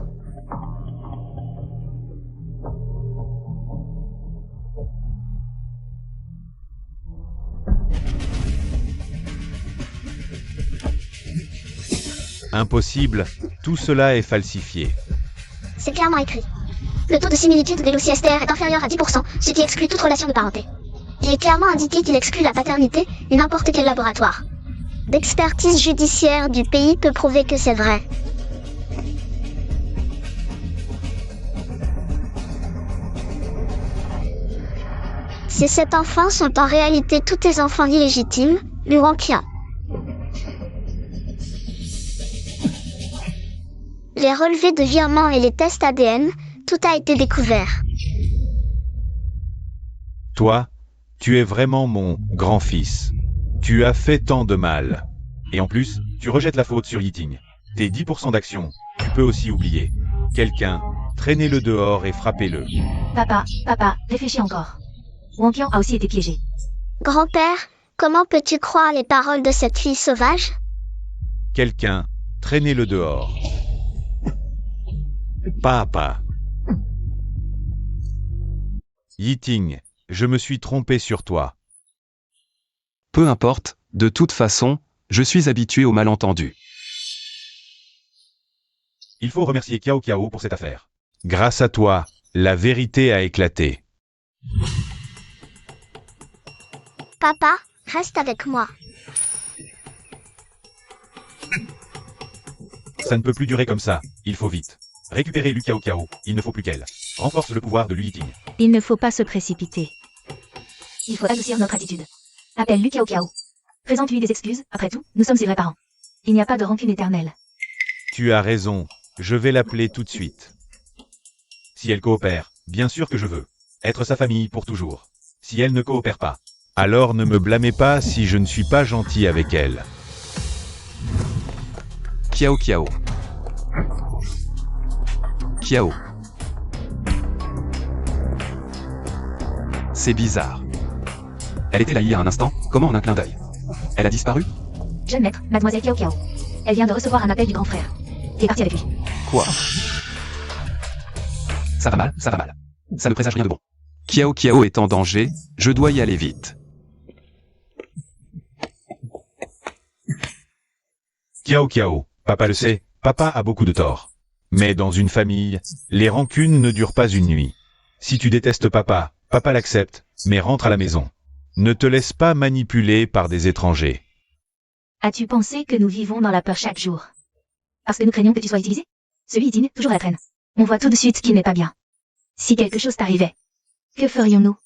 Impossible, tout cela est falsifié. C'est clairement écrit. Le taux de similitude des Luciester est inférieur à 10%, ce qui exclut toute relation de parenté. Il est clairement indiqué qu'il exclut la paternité et n'importe quel laboratoire d'expertise judiciaire du pays peut prouver que c'est vrai. Ces 7 enfants sont en réalité tous tes enfants illégitimes, Lu Wangqian. Les relevés de virements et les tests ADN, tout a été découvert. Toi, tu es vraiment mon grand-fils. Tu as fait tant de mal. Et en plus, tu rejettes la faute sur Yiting. Tes 10% d'action, tu peux aussi oublier. Quelqu'un, traînez-le dehors et frappez-le. Papa, réfléchis encore. Wangqian a aussi été piégé. Grand-père, comment peux-tu croire les paroles de cette fille sauvage? Quelqu'un, traînez-le dehors. Papa. Yiting, je me suis trompé sur toi. Peu importe, de toute façon, je suis habitué aux malentendus. Il faut remercier Kiao Kiao pour cette affaire. Grâce à toi, la vérité a éclaté. Papa, reste avec moi. Ça ne peut plus durer comme ça, il faut vite. Récupérer Lu Kiao Kiao, il ne faut plus qu'elle. Renforce le pouvoir de Lu Yiting. Il ne faut pas se précipiter. Il faut adoucir notre attitude. Appelle Lu Kiao Kiao. Présente-lui des excuses, après tout, nous sommes ses vrais parents. Il n'y a pas de rancune éternelle. Tu as raison, je vais l'appeler tout de suite. Si elle coopère, bien sûr que je veux. Être sa famille pour toujours. Si elle ne coopère pas, alors ne me blâmez pas si je ne suis pas gentil avec elle. Kiao Kiao. Kiao. C'est bizarre. Elle était là il y a un instant, comment en un clin d'œil? Elle a disparu? Jeune maître, mademoiselle Kiao Kiao. Elle vient de recevoir un appel du grand frère. Il est parti avec lui. Quoi? Ça va mal, ça va mal. Ça ne présage rien de bon. Kiao Kiao est en danger, je dois y aller vite. Kiao Kiao, papa le sait, papa a beaucoup de torts. Mais dans une famille, les rancunes ne durent pas une nuit. Si tu détestes papa, papa l'accepte, mais rentre à la maison. Ne te laisse pas manipuler par des étrangers. As-tu pensé que nous vivons dans la peur chaque jour? Parce que nous craignons que tu sois utilisé? Ce Yiting, toujours à la traîne. On voit tout de suite qu'il n'est pas bien. Si quelque chose t'arrivait, que ferions-nous?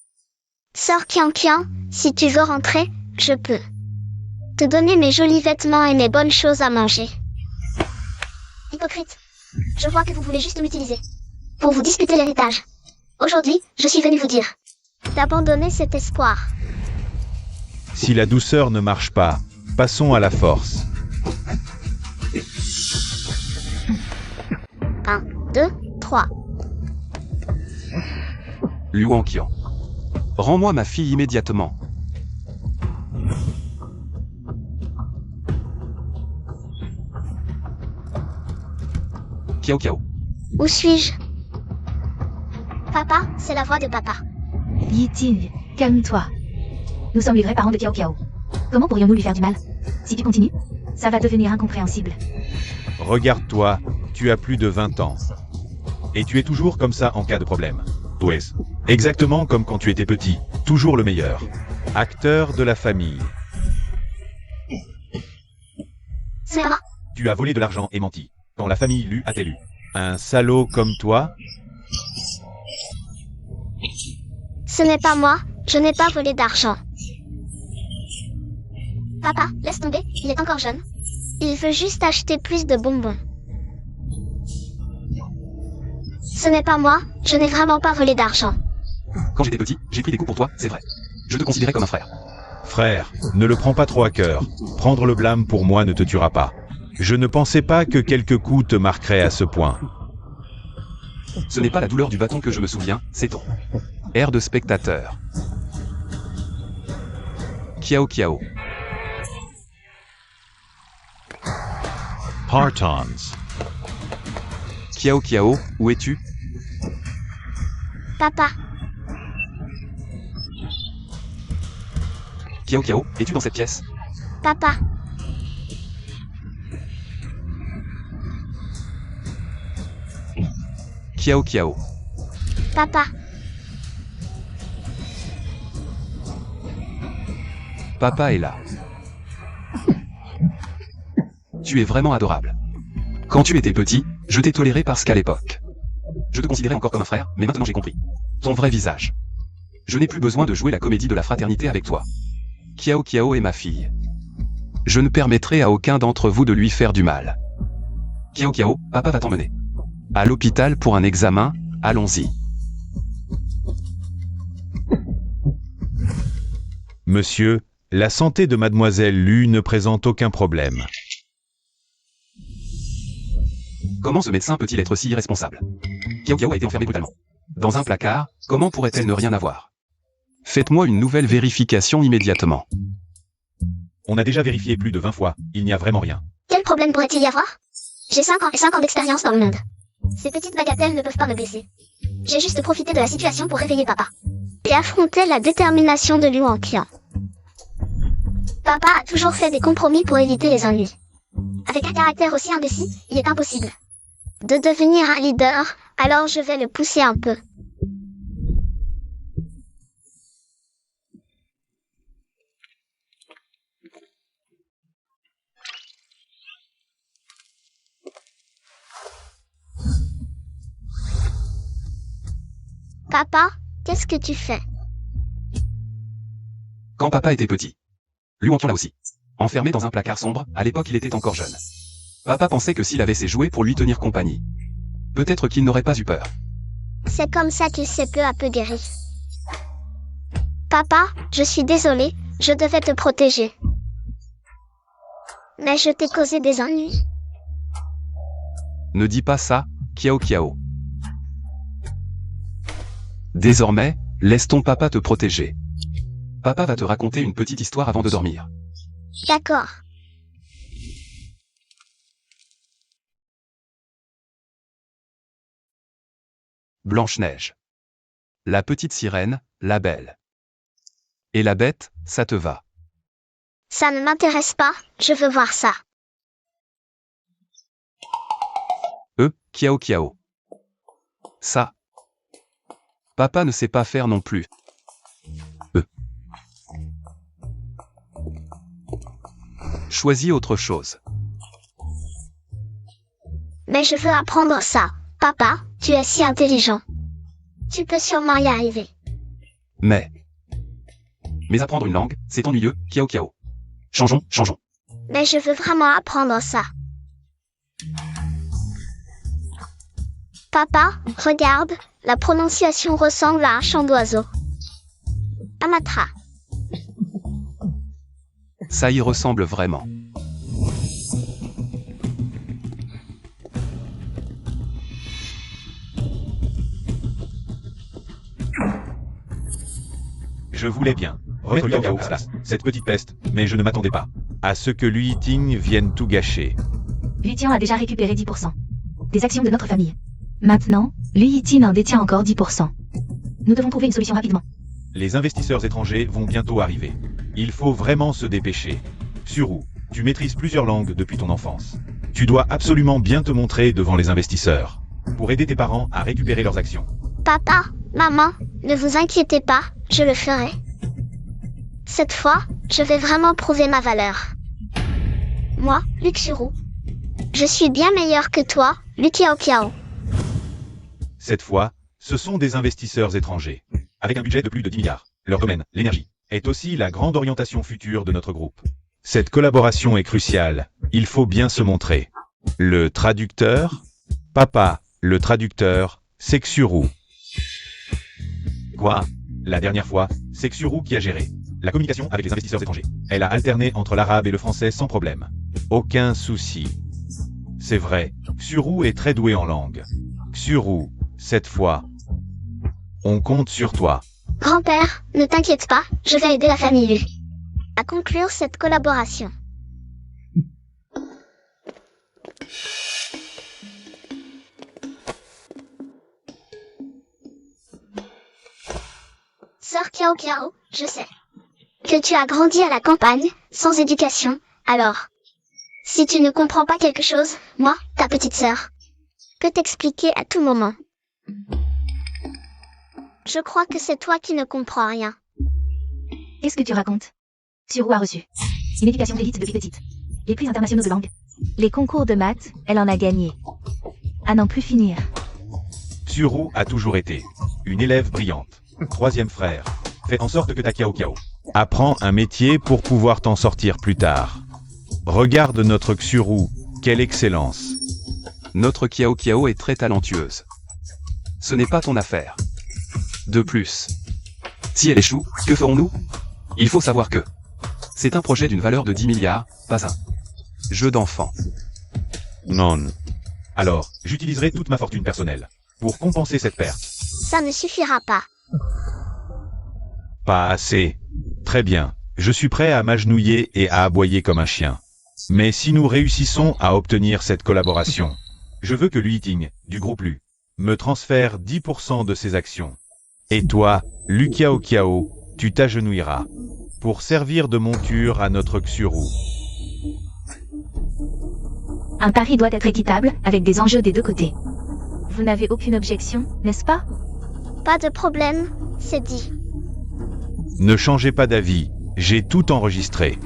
Sors Qian Qian, si tu veux rentrer, je peux te donner mes jolis vêtements et mes bonnes choses à manger. Hypocrite, je vois que vous voulez juste m'utiliser pour vous disputer l'héritage. Aujourd'hui, je suis venu vous dire d'abandonner cet espoir. Si la douceur ne marche pas, passons à la force. 1, 2, 3. Lu Wangqian. Rends-moi ma fille immédiatement. Kiao Kiao. Où suis-je? Papa, c'est la voix de papa. Yiting, calme-toi. Nous sommes les vrais parents de Kiao Kiao. Comment pourrions-nous lui faire du mal? Si tu continues, ça va devenir incompréhensible. Regarde-toi, tu as plus de 20 ans. Et tu es toujours comme ça en cas de problème. Ouais. Exactement comme quand tu étais petit, toujours le meilleur. Acteur de la famille. C'est pas moi. Tu as volé de l'argent et menti. Quand la famille Lu a élu. Un salaud comme toi? Ce n'est pas moi, je n'ai pas volé d'argent. Papa, laisse tomber, il est encore jeune. Il veut juste acheter plus de bonbons. Ce n'est pas moi, je n'ai vraiment pas volé d'argent. Quand j'étais petit, j'ai pris des coups pour toi, c'est vrai. Je te considérais comme un frère. Frère, ne le prends pas trop à cœur. Prendre le blâme pour moi ne te tuera pas. Je ne pensais pas que quelques coups te marqueraient à ce point. Ce n'est pas la douleur du bâton que je me souviens, c'est ton air de spectateur. Kiao Kiao. Partons. Kiao Kiao, où es-tu? Papa, Kiao Kiao, es-tu dans cette pièce? papa, Kiao Kiao. papa, Papa est là. Tu es vraiment adorable. Quand tu étais petit, je t'ai toléré parce qu'à l'époque, je te considérais encore comme un frère, mais maintenant j'ai compris. Ton vrai visage. Je n'ai plus besoin de jouer la comédie de la fraternité avec toi. Kiao Kiao est ma fille. Je ne permettrai à aucun d'entre vous de lui faire du mal. Kiao Kiao, papa va t'emmener à l'hôpital pour un examen, allons-y. Monsieur, la santé de mademoiselle Lu ne présente aucun problème. Comment ce médecin peut-il être si irresponsable? Kiao Kiao a été enfermé brutalement dans un placard, comment pourrait-elle ne rien avoir? Faites-moi une nouvelle vérification immédiatement. On a déjà vérifié plus de 20 fois, il n'y a vraiment rien. Quel problème pourrait-il y avoir? J'ai 5 ans et 5 ans d'expérience dans le monde. Ces petites bagatelles ne peuvent pas me blesser. J'ai juste profité de la situation pour réveiller papa. Et affronter la détermination de Liu Qiao. Papa a toujours fait des compromis pour éviter les ennuis. Avec un caractère aussi indécis, il est impossible de devenir un leader, alors je vais le pousser un peu. Papa, qu'est-ce que tu fais? Quand papa était petit. Liu Qiao là aussi. Enfermé dans un placard sombre, à l'époque il était encore jeune. Papa pensait que s'il avait ses jouets pour lui tenir compagnie, peut-être qu'il n'aurait pas eu peur. C'est comme ça qu'il s'est peu à peu guéri. Papa, je suis désolée, je devais te protéger. Mais je t'ai causé des ennuis. Ne dis pas ça, Kiao Kiao. Désormais, laisse ton papa te protéger. Papa va te raconter une petite histoire avant de dormir. D'accord. Blanche-Neige. La petite sirène, la belle. Et la bête, ça te va. Ça ne m'intéresse pas, je veux voir ça. Kiao Kiao. Ça. Papa ne sait pas faire non plus. Choisis autre chose. Mais je veux apprendre ça. Papa, tu es si intelligent. Tu peux sûrement y arriver. Mais apprendre une langue, c'est ennuyeux, Kiao Kiao. Changeons. Mais je veux vraiment apprendre ça. Papa, regarde, la prononciation ressemble à un chant d'oiseau. Amatra. Ça y ressemble vraiment. Je voulais bien remettre Liu Qiao à sa place, cette petite peste, mais je ne m'attendais pas à ce que Lu Yiting vienne tout gâcher. Lu Yiting a déjà récupéré 10% des actions de notre famille. Maintenant, Lu Yiting en détient encore 10%. Nous devons trouver une solution rapidement. Les investisseurs étrangers vont bientôt arriver. Il faut vraiment se dépêcher. Suru, tu maîtrises plusieurs langues depuis ton enfance. Tu dois absolument bien te montrer devant les investisseurs pour aider tes parents à récupérer leurs actions. Papa, maman, ne vous inquiétez pas, je le ferai. Cette fois, je vais vraiment prouver ma valeur. Moi, Luxuru. Je suis bien meilleur que toi, Liu Qiao. Cette fois, ce sont des investisseurs étrangers, avec un budget de plus de 10 milliards. Leur domaine, l'énergie, est aussi la grande orientation future de notre groupe. Cette collaboration est cruciale, il faut bien se montrer. Le traducteur, papa, le traducteur, c'est Xuru. Quoi? La dernière fois, c'est Xuru qui a géré la communication avec les investisseurs étrangers. Elle a alterné entre l'arabe et le français sans problème. Aucun souci. C'est vrai, Xuru est très doué en langue. Xuru, cette fois, on compte sur toi. Grand-père, ne t'inquiète pas, je vais aider la famille Lu à conclure cette collaboration. Sœur Kiao, je sais que tu as grandi à la campagne, sans éducation, alors, si tu ne comprends pas quelque chose, moi, ta petite sœur, peux t'expliquer à tout moment. Je crois que c'est toi qui ne comprends rien. Qu'est-ce que tu racontes? Xuru a reçu une éducation d'élite depuis petite. Les prix internationaux de langue. Les concours de maths, elle en a gagné. À n'en plus finir. Xuru a toujours été une élève brillante. Troisième frère. Fais en sorte que ta Kiao Kiao apprends un métier pour pouvoir t'en sortir plus tard. Regarde notre Xuru, quelle excellence. Notre Kiao Kiao est très talentueuse. Ce n'est pas ton affaire. De plus, si elle échoue, que ferons-nous? Il faut savoir que c'est un projet d'une valeur de 10 milliards, pas un jeu d'enfant. Non. Alors, j'utiliserai toute ma fortune personnelle pour compenser cette perte. Ça ne suffira pas. Pas assez. Très bien. Je suis prêt à m'agenouiller et à aboyer comme un chien. Mais si nous réussissons à obtenir cette collaboration, je veux que Lu Yiting, du groupe Lu, me transfère 10% de ses actions. Et toi, Lu Kiao Kiao, tu t'agenouilleras pour servir de monture à notre Xuru. Un pari doit être équitable, avec des enjeux des deux côtés. Vous n'avez aucune objection, n'est-ce pas? Pas de problème, c'est dit. Ne changez pas d'avis, j'ai tout enregistré.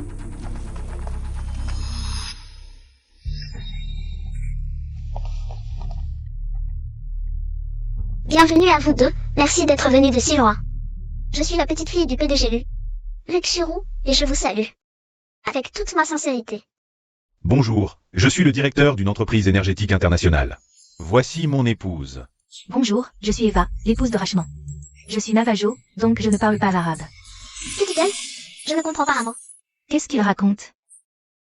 Bienvenue à vous deux, merci d'être venus de si loin. Je suis la petite fille du PDG Lu, Lu Xuru, et je vous salue. Avec toute ma sincérité. Bonjour, je suis le directeur d'une entreprise énergétique internationale. Voici mon épouse. Bonjour, je suis Eva, l'épouse de Rachman. Je suis Navajo, donc je ne parle pas arabe. Que dit-elle? Je ne comprends pas un mot. Qu'est-ce qu'il raconte?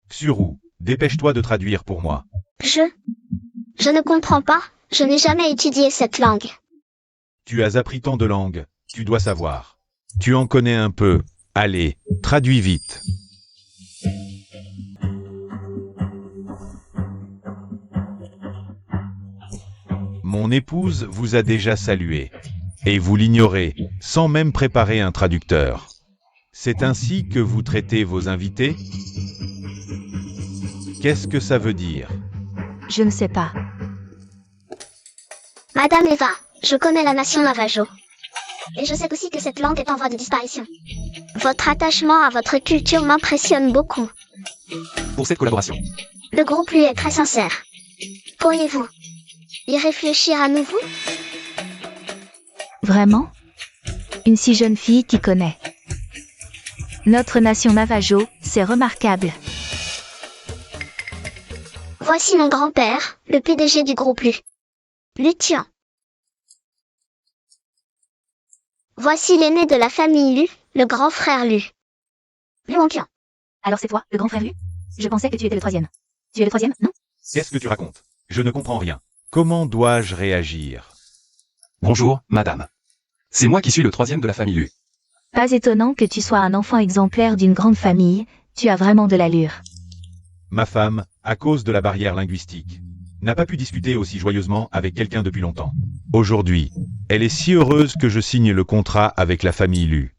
Xuru, dépêche-toi de traduire pour moi. Je ne comprends pas, je n'ai jamais étudié cette langue. Tu as appris tant de langues, tu dois savoir. Tu en connais un peu. Allez, traduis vite. Mon épouse vous a déjà salué. Et vous l'ignorez, sans même préparer un traducteur. C'est ainsi que vous traitez vos invités? Qu'est-ce que ça veut dire? Je ne sais pas. Madame Eva, je connais la nation Navajo. Et je sais aussi que cette langue est en voie de disparition. Votre attachement à votre culture m'impressionne beaucoup. Pour cette collaboration, Le groupe lui est très sincère. Pourriez-vous y réfléchir à nouveau? Vraiment? Une si jeune fille qui connaît. Notre nation Navajo, c'est remarquable. Voici mon grand-père, le PDG du groupe Lu. Lu Tian. Voici l'aîné de la famille Lu, le grand frère Lu. Lu Hongqian. Alors c'est toi, le grand frère Lu? Je pensais que tu étais le troisième. Tu es le troisième, non? Qu'est-ce que tu racontes? Je ne comprends rien. Comment dois-je réagir? bonjour, madame. C'est moi qui suis le troisième de la famille Lu. Pas étonnant que tu sois un enfant exemplaire d'une grande famille, tu as vraiment de l'allure. Ma femme, à cause de la barrière linguistique, n'a pas pu discuter aussi joyeusement avec quelqu'un depuis longtemps. Aujourd'hui, elle est si heureuse que je signe le contrat avec la famille Lu.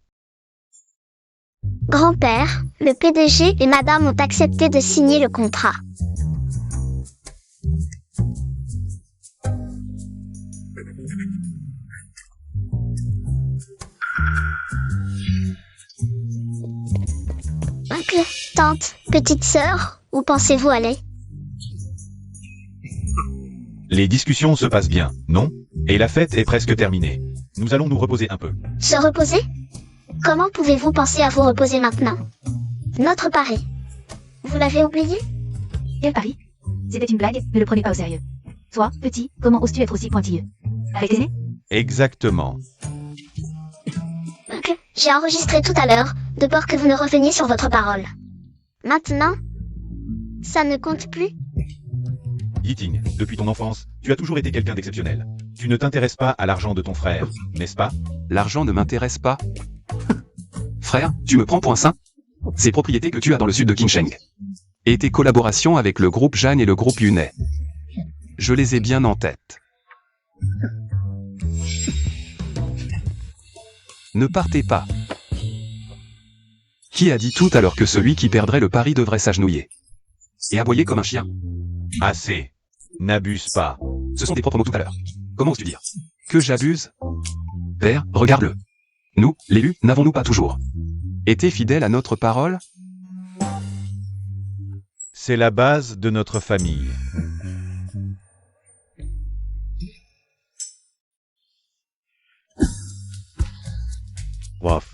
Grand-père, le PDG et madame ont accepté de signer le contrat. Oncle, tante, petite sœur, où pensez-vous aller? Les discussions se passent bien, non? Et la fête est presque terminée. Nous allons nous reposer un peu. Se reposer? Comment pouvez-vous penser à vous reposer maintenant? Notre pari. Vous l'avez oublié? Quel pari? C'était une blague, ne le prenez pas au sérieux. Toi, petit, comment oses-tu être aussi pointilleux? Avec tes aînés? Exactement. Oncle, j'ai enregistré tout à l'heure, de peur que vous ne reveniez sur votre parole. Maintenant, ça ne compte plus? Yiting, depuis ton enfance, tu as toujours été quelqu'un d'exceptionnel. Tu ne t'intéresses pas à l'argent de ton frère, n'est-ce pas? L'argent ne m'intéresse pas. Frère, tu me prends pour un saint? Ces propriétés que tu as dans le sud de Qingsheng. Et tes collaborations avec le groupe Jeanne et le groupe Yunai. Je les ai bien en tête. Ne partez pas. Qui a dit tout à l'heure que celui qui perdrait le pari devrait s'agenouiller et aboyer comme un chien? Assez. N'abuse pas. Ce sont tes propres mots tout à l'heure. Comment oses-tu dire que j'abuse? Père, regarde-le. Nous, l'élu, n'avons-nous pas toujours Et t'es fidèle à notre parole? C'est la base de notre famille. Waf.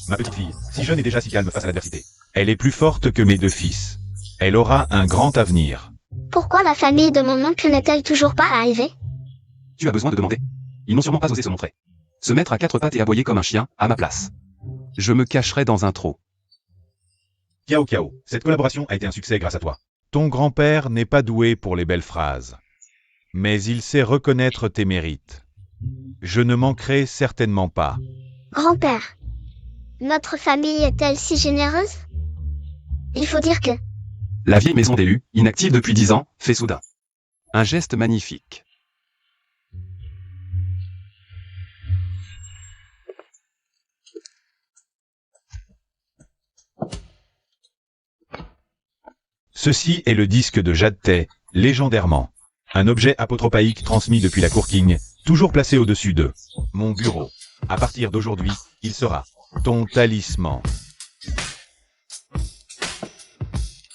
Ma petite fille, si jeune et déjà si calme face à l'adversité. Elle est plus forte que mes deux fils. Elle aura un grand avenir. Pourquoi la famille de mon oncle n'est-elle toujours pas arrivée? Tu as besoin de demander. Ils n'ont sûrement pas osé se montrer. Se mettre à quatre pattes et aboyer comme un chien, à ma place. Je me cacherai dans un trou. Kiao Kiao, cette collaboration a été un succès grâce à toi. Ton grand-père n'est pas doué pour les belles phrases. Mais il sait reconnaître tes mérites. Je ne manquerai certainement pas. Grand-père, notre famille est-elle si généreuse? Il faut dire que... La vieille maison d'élus, inactive depuis 10 ans, fait soudain un geste magnifique. Ceci est le disque de Jadtais, légendairement. Un objet apotropaïque transmis depuis la cour King, toujours placé au-dessus de mon bureau. À partir d'aujourd'hui, il sera ton talisman.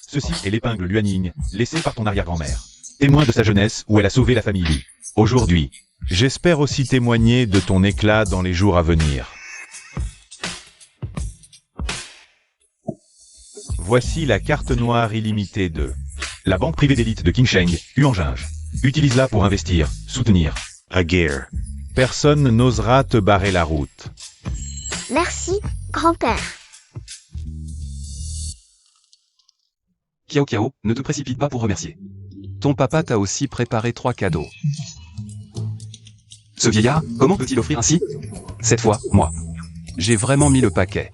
Ceci est l'épingle Luanning, laissée par ton arrière-grand-mère. Témoin de sa jeunesse où elle a sauvé la famille Lu. Aujourd'hui, j'espère aussi témoigner de ton éclat dans les jours à venir. Voici la carte noire illimitée de la banque privée d'élite de Qingsheng, Huangjinge. Utilise-la pour investir, soutenir. Aguerre. Personne n'osera te barrer la route. Merci, grand-père. Kiao Kiao, ne te précipite pas pour remercier. Ton papa t'a aussi préparé 3 cadeaux. Ce vieillard, comment peut-il offrir ainsi? Cette fois, moi. J'ai vraiment mis le paquet.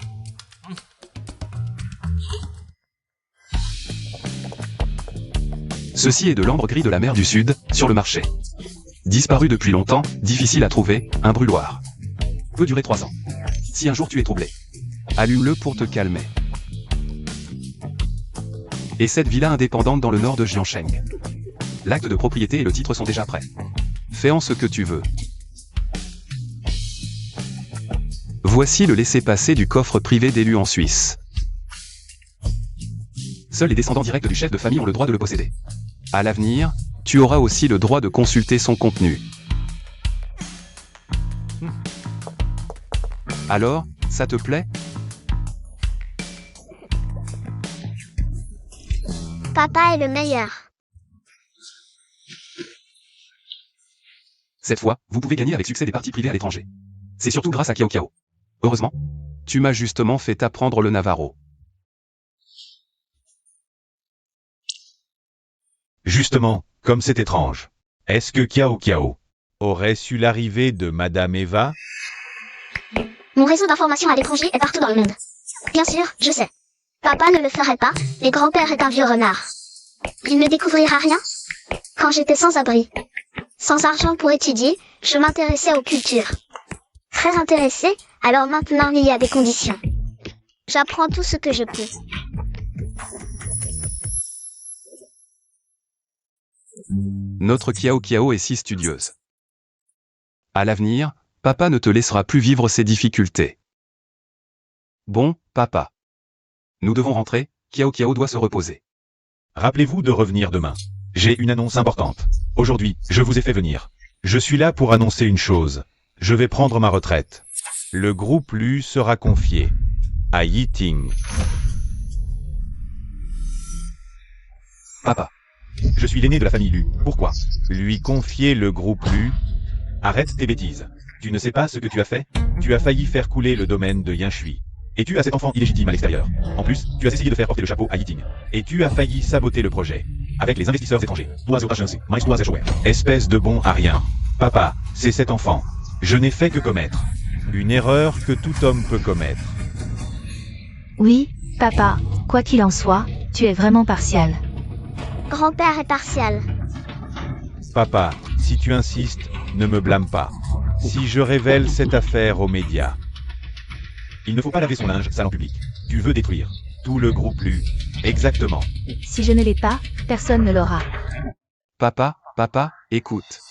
Ceci est de l'ambre gris de la mer du Sud, sur le marché. Disparu depuis longtemps, difficile à trouver, un brûloir. Peut durer 3 ans. Si un jour tu es troublé, allume-le pour te calmer. Et cette villa indépendante dans le nord de Jiangsheng. L'acte de propriété et le titre sont déjà prêts. Fais en ce que tu veux. Voici le laissez-passer du coffre privé d'élus en Suisse. Seuls les descendants directs du chef de famille ont le droit de le posséder. À l'avenir, tu auras aussi le droit de consulter son contenu. Alors, ça te plaît? Papa est le meilleur. Cette fois, vous pouvez gagner avec succès des parties privées à l'étranger. C'est surtout grâce à Kiao Kiao. Heureusement, tu m'as justement fait apprendre le Navarro. Justement, comme c'est étrange. Est-ce que Kiao Kiao aurait su l'arrivée de Madame Eva? Mon réseau d'information à l'étranger est partout dans le monde. Bien sûr, je sais. Papa ne le ferait pas, mais grand-père est un vieux renard. Il ne découvrira rien. Quand j'étais sans abri, sans argent pour étudier, je m'intéressais aux cultures. Très intéressée, alors maintenant il y a des conditions. J'apprends tout ce que je peux. Notre Kiao Kiao est si studieuse. À l'avenir, papa ne te laissera plus vivre ces difficultés. Bon, papa. Nous devons rentrer, Kiao Kiao doit se reposer. Rappelez-vous de revenir demain. J'ai une annonce importante. Aujourd'hui, je vous ai fait venir. Je suis là pour annoncer une chose. Je vais prendre ma retraite. Le groupe Lu sera confié à Yiting. Papa. Je suis l'aîné de la famille Lu. Pourquoi lui confier le groupe Lu? Arrête tes bêtises. Tu ne sais pas ce que tu as fait? Tu as failli faire couler le domaine de Yanshui. Et tu as cet enfant illégitime à l'extérieur. En plus, tu as essayé de faire porter le chapeau à Yiting. Et tu as failli saboter le projet. Avec les investisseurs étrangers. Espèce de bon à rien. Papa, c'est cet enfant. Je n'ai fait que commettre une erreur que tout homme peut commettre. Oui, papa, quoi qu'il en soit, tu es vraiment partial. Grand-père est partial. Papa, si tu insistes, ne me blâme pas. Si je révèle cette affaire aux médias. Il ne faut pas laver son linge sale en public. Tu veux détruire tout le groupe Lu. Exactement. Si je ne l'ai pas, personne ne l'aura. Papa, écoute.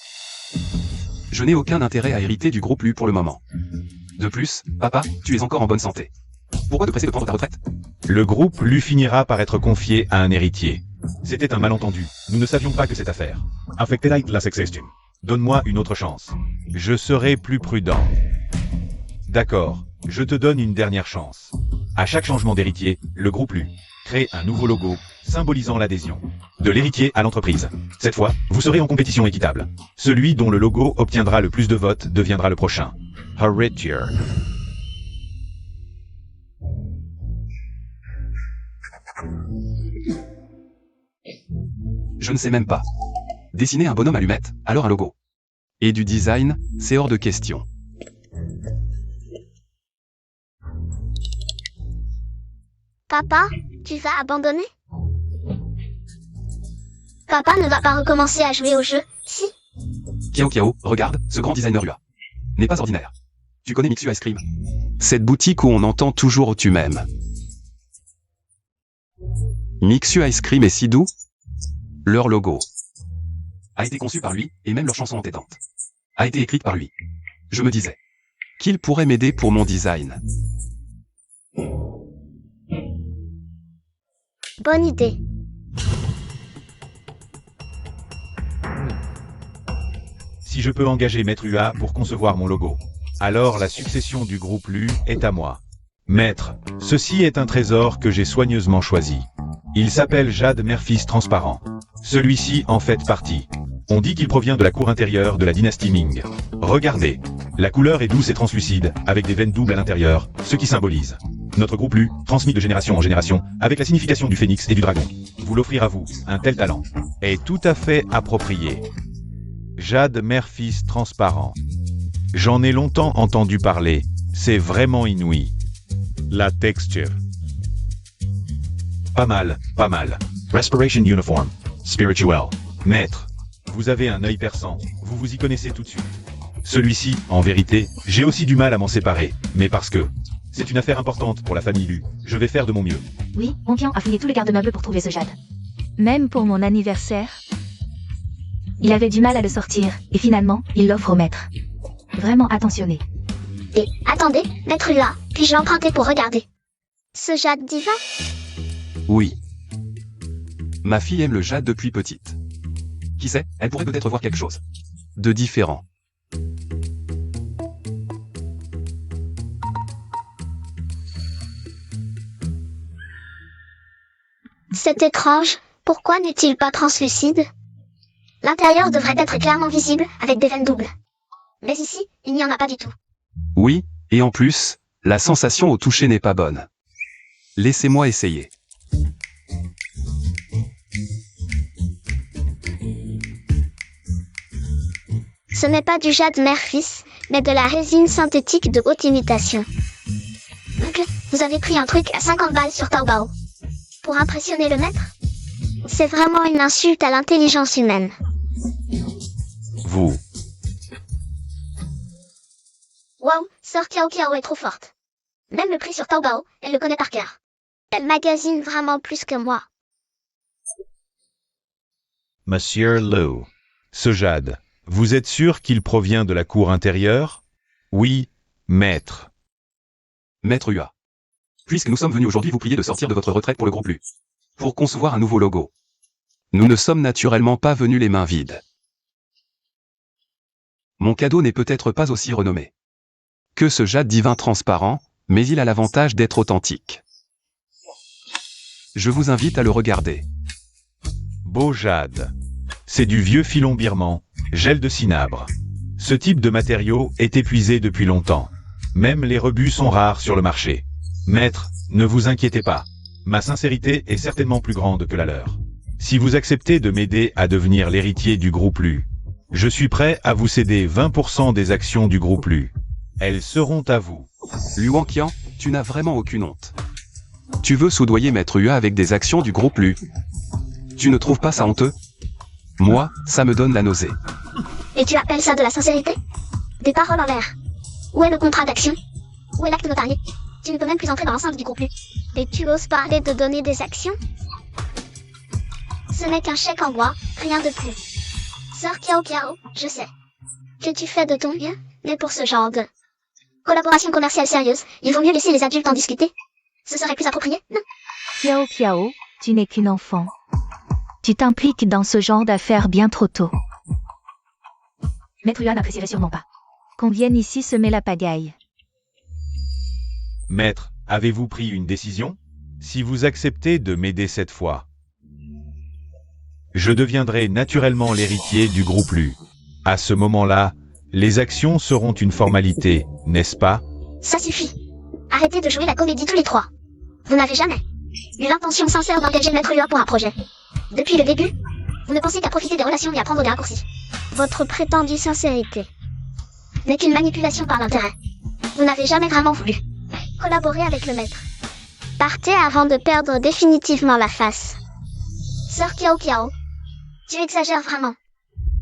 Je n'ai aucun intérêt à hériter du groupe Lu pour le moment. De plus, papa, tu es encore en bonne santé. Pourquoi te presser de prendre ta retraite? Le groupe Lu finira par être confié à un héritier. C'était un malentendu. Nous ne savions pas que cette affaire. Affecterait la sexestion. Donne-moi une autre chance. Je serai plus prudent. D'accord, je te donne une dernière chance. À chaque changement d'héritier, le groupe Lu crée un nouveau logo symbolisant l'adhésion de l'héritier à l'entreprise. Cette fois, vous serez en compétition équitable. Celui dont le logo obtiendra le plus de votes deviendra le prochain héritier. Je ne sais même pas. Dessiner un bonhomme allumette, alors un logo. Et du design, c'est hors de question. Papa, tu vas abandonner? Papa ne va pas recommencer à jouer au jeu, si? Kiao, regarde, ce grand designer UA. N'est pas ordinaire. Tu connais Mixu Ice Cream? Cette boutique où on entend toujours tu m'aimes. Mixu Ice Cream est si doux. Leur logo a été conçu par lui, et même leur chanson entêtante a été écrite par lui. Je me disais qu'il pourrait m'aider pour mon design. Bonne idée. Si je peux engager Maître UA pour concevoir mon logo, alors la succession du groupe Lu est à moi. Maître, ceci est un trésor que j'ai soigneusement choisi. Il s'appelle Jade Merfis Transparent. Celui-ci en fait partie. On dit qu'il provient de la cour intérieure de la dynastie Ming. Regardez, la couleur est douce et translucide, avec des veines doubles à l'intérieur, ce qui symbolise notre groupe Lu, transmis de génération en génération, avec la signification du phénix et du dragon. Vous l'offrir à vous, un tel talent, est tout à fait approprié. Jade Merfis Transparent. J'en ai longtemps entendu parler, c'est vraiment inouï. La texture. Pas mal. Respiration Uniform. Spiritual. Maître, vous avez un œil perçant, vous vous y connaissez tout de suite. Celui-ci, en vérité, j'ai aussi du mal à m'en séparer, mais parce que c'est une affaire importante pour la famille Lu, je vais faire de mon mieux. Oui, Onkian a fouillé tout le garde-meuble pour trouver ce jade. Même pour mon anniversaire. Il avait du mal à le sortir, et finalement, il l'offre au maître. Vraiment attentionné. Et, attendez, Maître UA, puis-je l'emprunter pour regarder? Ce jade divin? Oui. Ma fille aime le jade depuis petite. Qui sait, elle pourrait peut-être voir quelque chose de différent. C'est étrange, pourquoi n'est-il pas translucide? L'intérieur devrait être clairement visible, avec des veines doubles. Mais ici, il n'y en a pas du tout. Oui, et en plus, la sensation au toucher n'est pas bonne. Laissez-moi essayer. Ce n'est pas du jade Merfis, mais de la résine synthétique de haute imitation. Donc, vous avez pris un truc à 50 balles sur Taobao. Pour impressionner le maître? C'est vraiment une insulte à l'intelligence humaine. Vous. Waouh, Sœur Kiao est trop forte. Même le prix sur Taobao, elle le connaît par cœur. Elle magasine vraiment plus que moi. Monsieur Lu. Ce jade, vous êtes sûr qu'il provient de la cour intérieure? Oui, maître. Maître UA. Puisque nous sommes venus aujourd'hui vous prier de sortir de votre retraite pour le groupe Lu. Pour concevoir un nouveau logo. Nous ne sommes naturellement pas venus les mains vides. Mon cadeau n'est peut-être pas aussi renommé que ce jade divin transparent, mais il a l'avantage d'être authentique. Je vous invite à le regarder. Beau jade. C'est du vieux filon birman, gel de cinabre. Ce type de matériau est épuisé depuis longtemps. Même les rebuts sont rares sur le marché. Maître, ne vous inquiétez pas. Ma sincérité est certainement plus grande que la leur. Si vous acceptez de m'aider à devenir l'héritier du groupe Lu, je suis prêt à vous céder 20% des actions du groupe Lu. Elles seront à vous. Lu Wanqian, tu n'as vraiment aucune honte. Tu veux soudoyer Maître UA avec des actions du groupe Lu. Tu ne trouves pas ça honteux? Moi, ça me donne la nausée. Et tu appelles ça de la sincérité? Des paroles en l'air. Où est le contrat d'action? Où est l'acte notarié? Tu ne peux même plus entrer dans l'enceinte du groupe Lu. Et tu oses parler de donner des actions? Ce n'est qu'un chèque en bois, rien de plus. Sœur Kiao Kiao, je sais que tu fais de ton mieux, mais pour ce genre de collaboration commerciale sérieuse, il vaut mieux laisser les adultes en discuter. Ce serait plus approprié, non? Kiao Kiao, tu n'es qu'une enfant. Tu t'impliques dans ce genre d'affaires bien trop tôt. Maître Hua n'apprécierait sûrement pas qu'on vienne ici semer la pagaille. Maître, avez-vous pris une décision? Si vous acceptez de m'aider cette fois, je deviendrai naturellement l'héritier du groupe Lu. À ce moment-là, les actions seront une formalité, n'est-ce pas? Ça suffit. Arrêtez de jouer la comédie tous les trois. Vous n'avez jamais eu l'intention sincère d'engager Maître Hua pour un projet. Depuis le début, vous ne pensez qu'à profiter des relations et à prendre des raccourcis. Votre prétendue sincérité n'est qu'une manipulation par l'intérêt. Vous n'avez jamais vraiment voulu collaborer avec le maître. Partez avant de perdre définitivement la face. Sœur Kiao Kiao, tu exagères vraiment.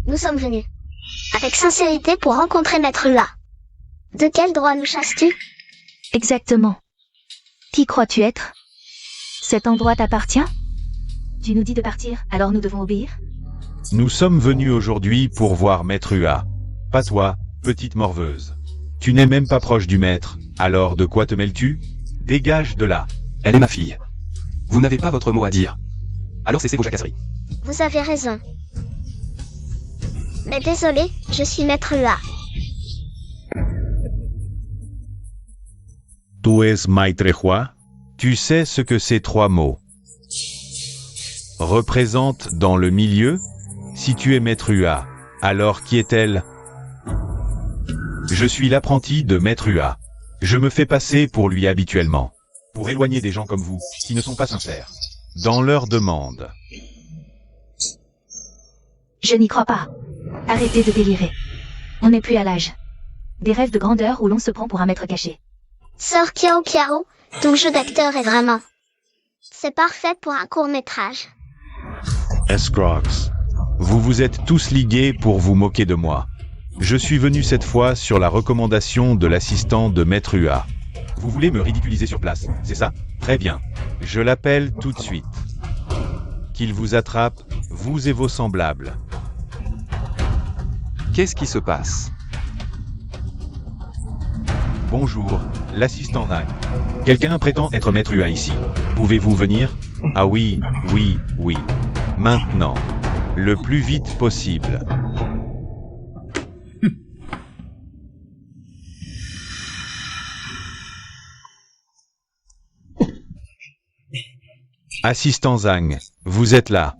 Nous sommes venus avec sincérité pour rencontrer Maître Hua. De quel droit nous chasses-tu? Exactement. Qui crois-tu être? Cet endroit t'appartient? Tu nous dis de partir, alors nous devons obéir? Nous sommes venus aujourd'hui pour voir Maître Hua. Pas toi, petite morveuse. Tu n'es même pas proche du maître, alors de quoi te mêles-tu? Dégage de là. Elle est ma fille. Vous n'avez pas votre mot à dire. Alors cessez vos jacasseries. Vous avez raison. Mais désolé, je suis Maître Hua. Tu es Maître Hua? Tu sais ce que ces trois mots représentent dans le milieu? Si tu es Maître Hua, alors qui est-elle? Je suis l'apprenti de Maître Hua. Je me fais passer pour lui habituellement, pour éloigner des gens comme vous, qui ne sont pas sincères dans leurs demandes. Je n'y crois pas. Arrêtez de délirer. On n'est plus à l'âge des rêves de grandeur où l'on se prend pour un maître caché. Sœur Kiao Kiao, ton jeu d'acteur est vraiment... C'est parfait pour un court-métrage. Escrocs, vous vous êtes tous ligués pour vous moquer de moi. Je suis venu cette fois sur la recommandation de l'assistant de Maître Hua. Vous voulez me ridiculiser sur place, c'est ça? Très bien. Je l'appelle tout de suite. Qu'il vous attrape, vous et vos semblables. Qu'est-ce qui se passe? Bonjour, l'assistant Nag. Quelqu'un prétend être Maître Hua ici. Pouvez-vous venir? Ah oui, oui, oui. Maintenant. Le plus vite possible. Assistant Zhang, vous êtes là.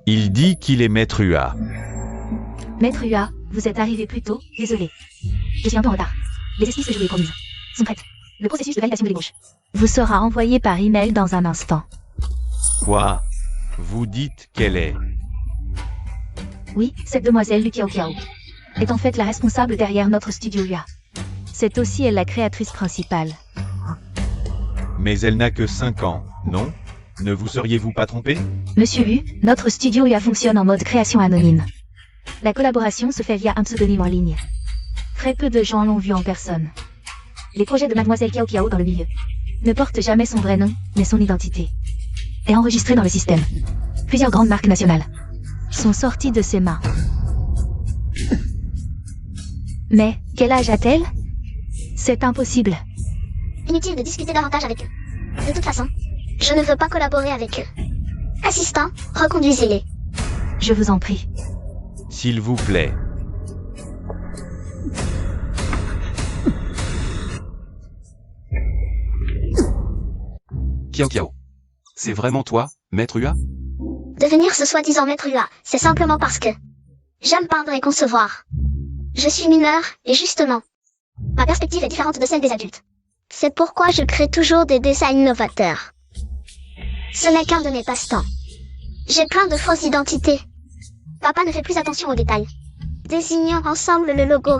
Il dit qu'il est Maître Hua. Maître Hua, vous êtes arrivé plus tôt, désolé. Je suis un peu en retard. Les esquisses que je vous ai promises sont prêtes. Le processus de validation de l'ébauche vous sera envoyé par email dans un instant. Quoi? Vous dites qu'elle est... Oui, cette demoiselle Kiao Kiao est en fait la responsable derrière notre studio Hua. C'est aussi elle la créatrice principale. Mais elle n'a que 5 ans, non? Ne vous seriez-vous pas trompé? Monsieur Hu, notre studio Hua fonctionne en mode création anonyme. La collaboration se fait via un pseudonyme en ligne. Très peu de gens l'ont vu en personne. Les projets de Mademoiselle Kiao Kiao dans le milieu ne portent jamais son vrai nom, mais son identité est enregistrée dans le système. Plusieurs grandes marques nationales sont sorties de ses mains. Mais, quel âge a-t-elle? C'est impossible. Inutile de discuter davantage avec eux. De toute façon, je ne veux pas collaborer avec eux. Assistant, reconduisez-les. Je vous en prie. S'il vous plaît. Kiao Kiao. C'est vraiment toi, Maître Hua? Devenir ce soi-disant Maître Hua, c'est simplement parce que j'aime peindre et concevoir. Je suis mineur, et justement, ma perspective est différente de celle des adultes. C'est pourquoi je crée toujours des designs novateurs. Ce n'est qu'un de mes passe-temps. J'ai plein de fausses identités. Papa ne fait plus attention aux détails. Désignons ensemble le logo.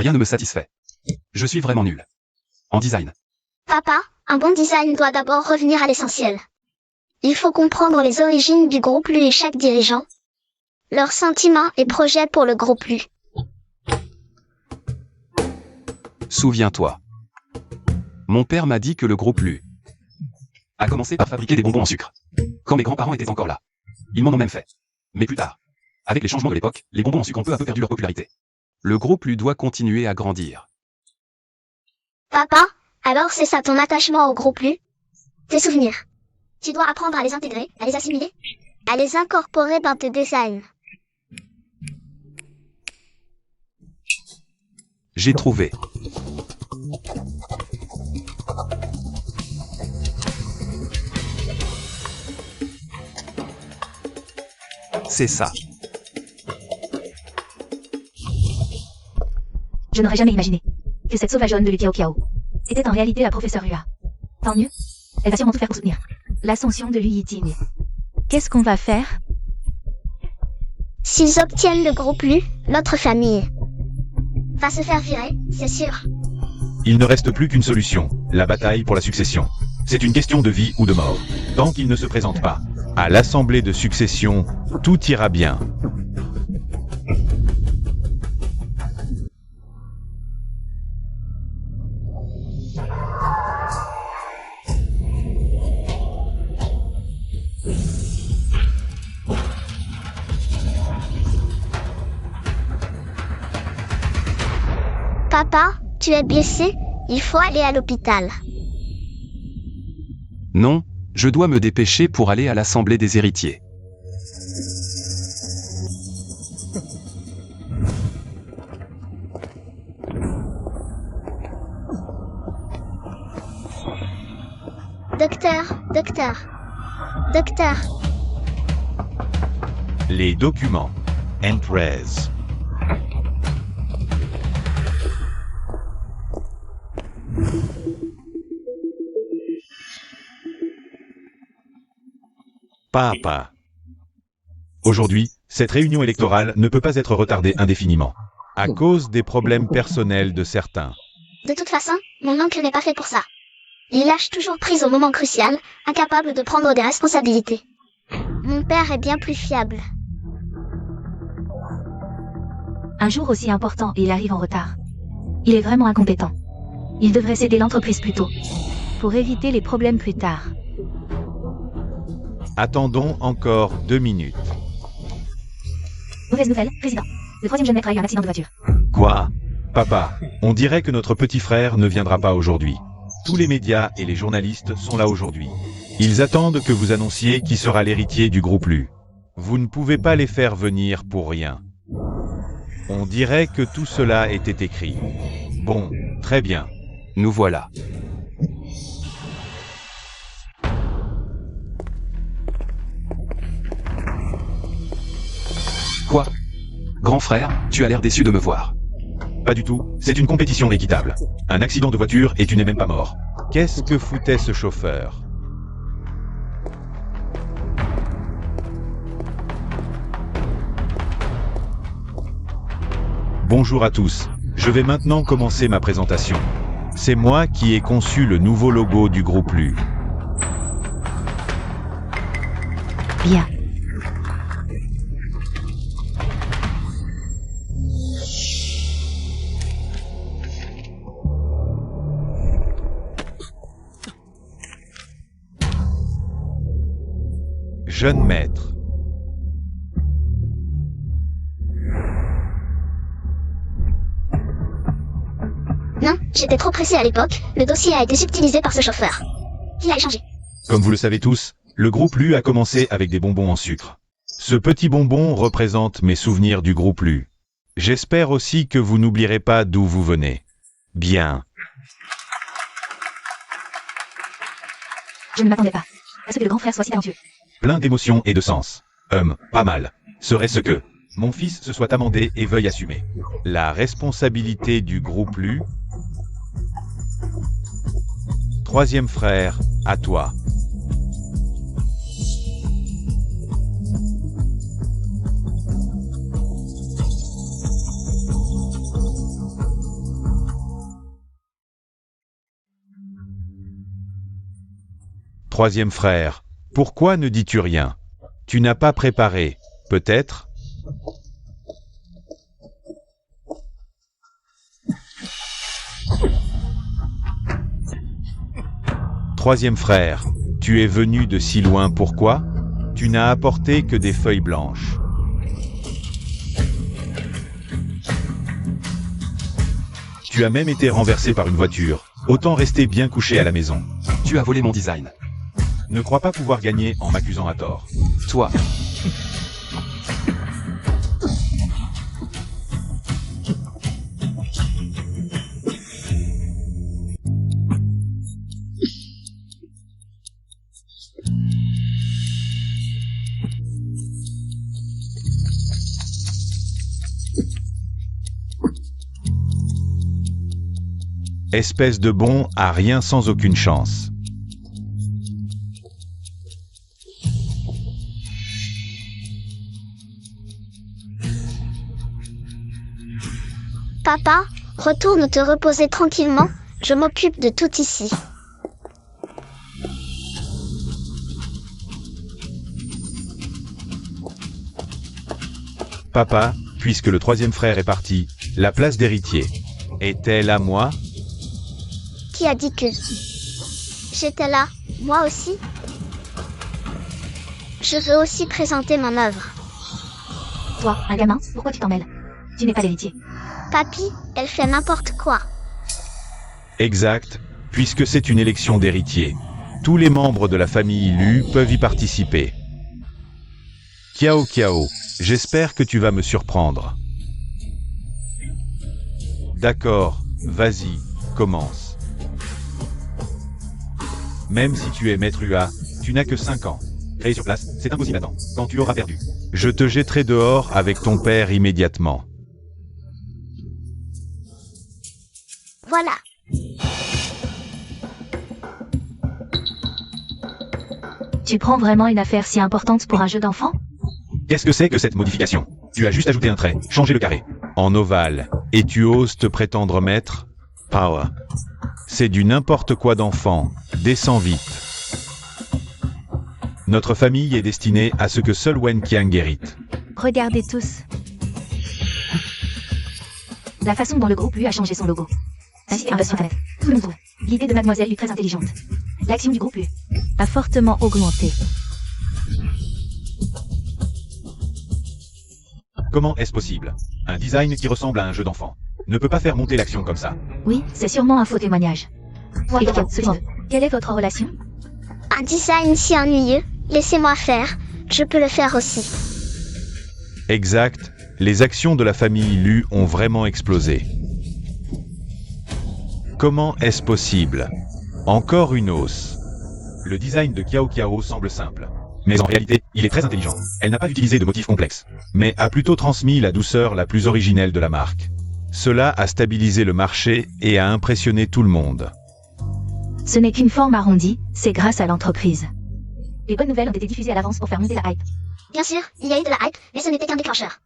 Rien ne me satisfait. Je suis vraiment nul. En design. Papa, un bon design doit d'abord revenir à l'essentiel. Il faut comprendre les origines du groupe LU et chaque dirigeant, leurs sentiments et projets pour le groupe LU. Souviens-toi. Mon père m'a dit que le groupe LU a commencé par fabriquer des bonbons en sucre. Quand mes grands-parents étaient encore là. Ils m'en ont même fait. Mais plus tard, avec les changements de l'époque, les bonbons en sucre ont peu à peu perdu leur popularité. Le groupe LU doit continuer à grandir. Papa, alors c'est ça ton attachement au groupe LU? Tes souvenirs. Tu dois apprendre à les intégrer, à les assimiler, à les incorporer dans tes designs. J'ai trouvé. C'est ça. Je n'aurais jamais imaginé que cette sauvageonne de Lu Kiao était en réalité la professeure Hua. Tant mieux. Elle va sûrement tout faire pour soutenir l'ascension de Lu Yiting. Qu'est-ce qu'on va faire? S'ils obtiennent le groupe LU, notre famille va se faire virer, c'est sûr. Il ne reste plus qu'une solution, la bataille pour la succession. C'est une question de vie ou de mort. Tant qu'il ne se présente pas à l'assemblée de succession, tout ira bien. Papa, tu es blessé? Il faut aller à l'hôpital. Non, je dois me dépêcher pour aller à l'assemblée des héritiers. Docteur. Les documents. Empress. Papa. Aujourd'hui, cette réunion électorale ne peut pas être retardée indéfiniment, à cause des problèmes personnels de certains. De toute façon, mon oncle n'est pas fait pour ça. Il lâche toujours prise au moment crucial, incapable de prendre des responsabilités. Mon père est bien plus fiable. Un jour aussi important et il arrive en retard. Il est vraiment incompétent. Il devrait céder l'entreprise plus tôt, pour éviter les problèmes plus tard. Attendons encore 2 minutes. Mauvaise nouvelle, président. Le troisième jeune maître a eu un accident de voiture. Quoi? Papa, on dirait que notre petit frère ne viendra pas aujourd'hui. Tous les médias et les journalistes sont là aujourd'hui. Ils attendent que vous annonciez qui sera l'héritier du groupe LU. Vous ne pouvez pas les faire venir pour rien. On dirait que tout cela était écrit. Bon, très bien. Nous voilà. Quoi? Grand frère, tu as l'air déçu de me voir. Pas du tout, c'est une compétition équitable. Un accident de voiture et tu n'es même pas mort. Qu'est-ce que foutait ce chauffeur? Bonjour à tous. Je vais maintenant commencer ma présentation. C'est moi qui ai conçu le nouveau logo du groupe LU. Bien. Jeune maître. Non, j'étais trop pressé à l'époque, le dossier a été subtilisé par ce chauffeur. Il a échangé. Comme vous le savez tous, le groupe LU a commencé avec des bonbons en sucre. Ce petit bonbon représente mes souvenirs du groupe LU. J'espère aussi que vous n'oublierez pas d'où vous venez. Bien. Je ne m'attendais pas à ce que le grand frère soit si talentueux. Plein d'émotions et de sens. Pas mal. Serait-ce que mon fils se soit amendé et veuille assumer la responsabilité du groupe LU. Troisième frère, à toi. Troisième frère, pourquoi ne dis-tu rien? Tu n'as pas préparé, peut-être? Troisième frère, tu es venu de si loin, pourquoi? Tu n'as apporté que des feuilles blanches. Tu as même été renversé par une voiture. Autant rester bien couché à la maison. Tu as volé mon design. Ne crois pas pouvoir gagner en m'accusant à tort. Toi. Espèce de bon à rien sans aucune chance. Papa, retourne te reposer tranquillement, je m'occupe de tout ici. Papa, puisque le troisième frère est parti, la place d'héritier est-elle à moi? Qui a dit que... J'étais là, moi aussi. Je veux aussi présenter mon œuvre. Toi, un gamin, pourquoi tu t'en mêles? Tu n'es pas l'héritier. Papy, elle fait n'importe quoi. Exact, puisque c'est une élection d'héritier. Tous les membres de la famille Lu peuvent y participer. Kiao Kiao, j'espère que tu vas me surprendre. D'accord, vas-y, commence. Même si tu es maître UA, tu n'as que 5 ans. Créer sur place, c'est impossible. Attends, quand tu auras perdu, je te jetterai dehors avec ton père immédiatement. Voilà. Tu prends vraiment une affaire si importante pour un jeu d'enfant? Qu'est-ce que c'est que cette modification? Tu as juste ajouté un trait, changé le carré. En ovale, et tu oses te prétendre maître? Power. C'est du n'importe quoi d'enfant, descends vite. Notre famille est destinée à ce que seul Wen Qiang hérite. Regardez tous. La façon dont le groupe U a changé son logo. Un système de internet. Tout le monde trouve. L'idée de Mademoiselle est très intelligente. L'action du groupe U a fortement augmenté. Comment est-ce possible? Un design qui ressemble à un jeu d'enfant ne peut pas faire monter l'action comme ça. Oui, c'est sûrement un faux témoignage. Et quelle est votre relation? Un design si ennuyeux, laissez-moi faire, je peux le faire aussi. Exact, les actions de la famille Lu ont vraiment explosé. Comment est-ce possible? Encore une hausse. Le design de Kiao Kiao semble simple. Mais en réalité, il est très intelligent. Elle n'a pas utilisé de motifs complexes, mais a plutôt transmis la douceur la plus originelle de la marque. Cela a stabilisé le marché et a impressionné tout le monde. Ce n'est qu'une forme arrondie, c'est grâce à l'entreprise. Les bonnes nouvelles ont été diffusées à l'avance pour faire monter la hype. Bien sûr, il y a eu de la hype, mais ce n'était qu'un déclencheur.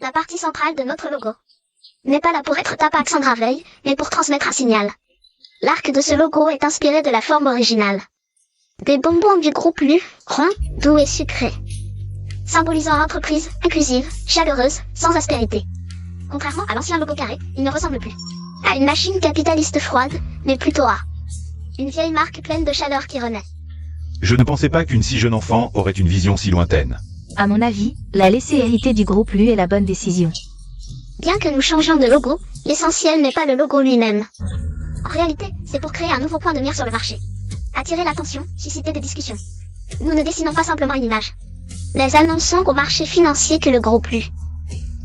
La partie centrale de notre logo n'est pas là pour être tapax en graveille, mais pour transmettre un signal. L'arc de ce logo est inspiré de la forme originale. Des bonbons du groupe Lu, ronds, doux et sucrés. Symbolisant l'entreprise, inclusive, chaleureuse, sans aspérité. Contrairement à l'ancien logo carré, il ne ressemble plus à une machine capitaliste froide, mais plutôt à une vieille marque pleine de chaleur qui renaît. Je ne pensais pas qu'une si jeune enfant aurait une vision si lointaine. À mon avis, la laisser hériter du groupe Lu est la bonne décision. Bien que nous changions de logo, l'essentiel n'est pas le logo lui-même. En réalité, c'est pour créer un nouveau point de mire sur le marché. Attirer l'attention, susciter des discussions. Nous ne dessinons pas simplement une image. Nous annonçons au marché financier que le groupe Lu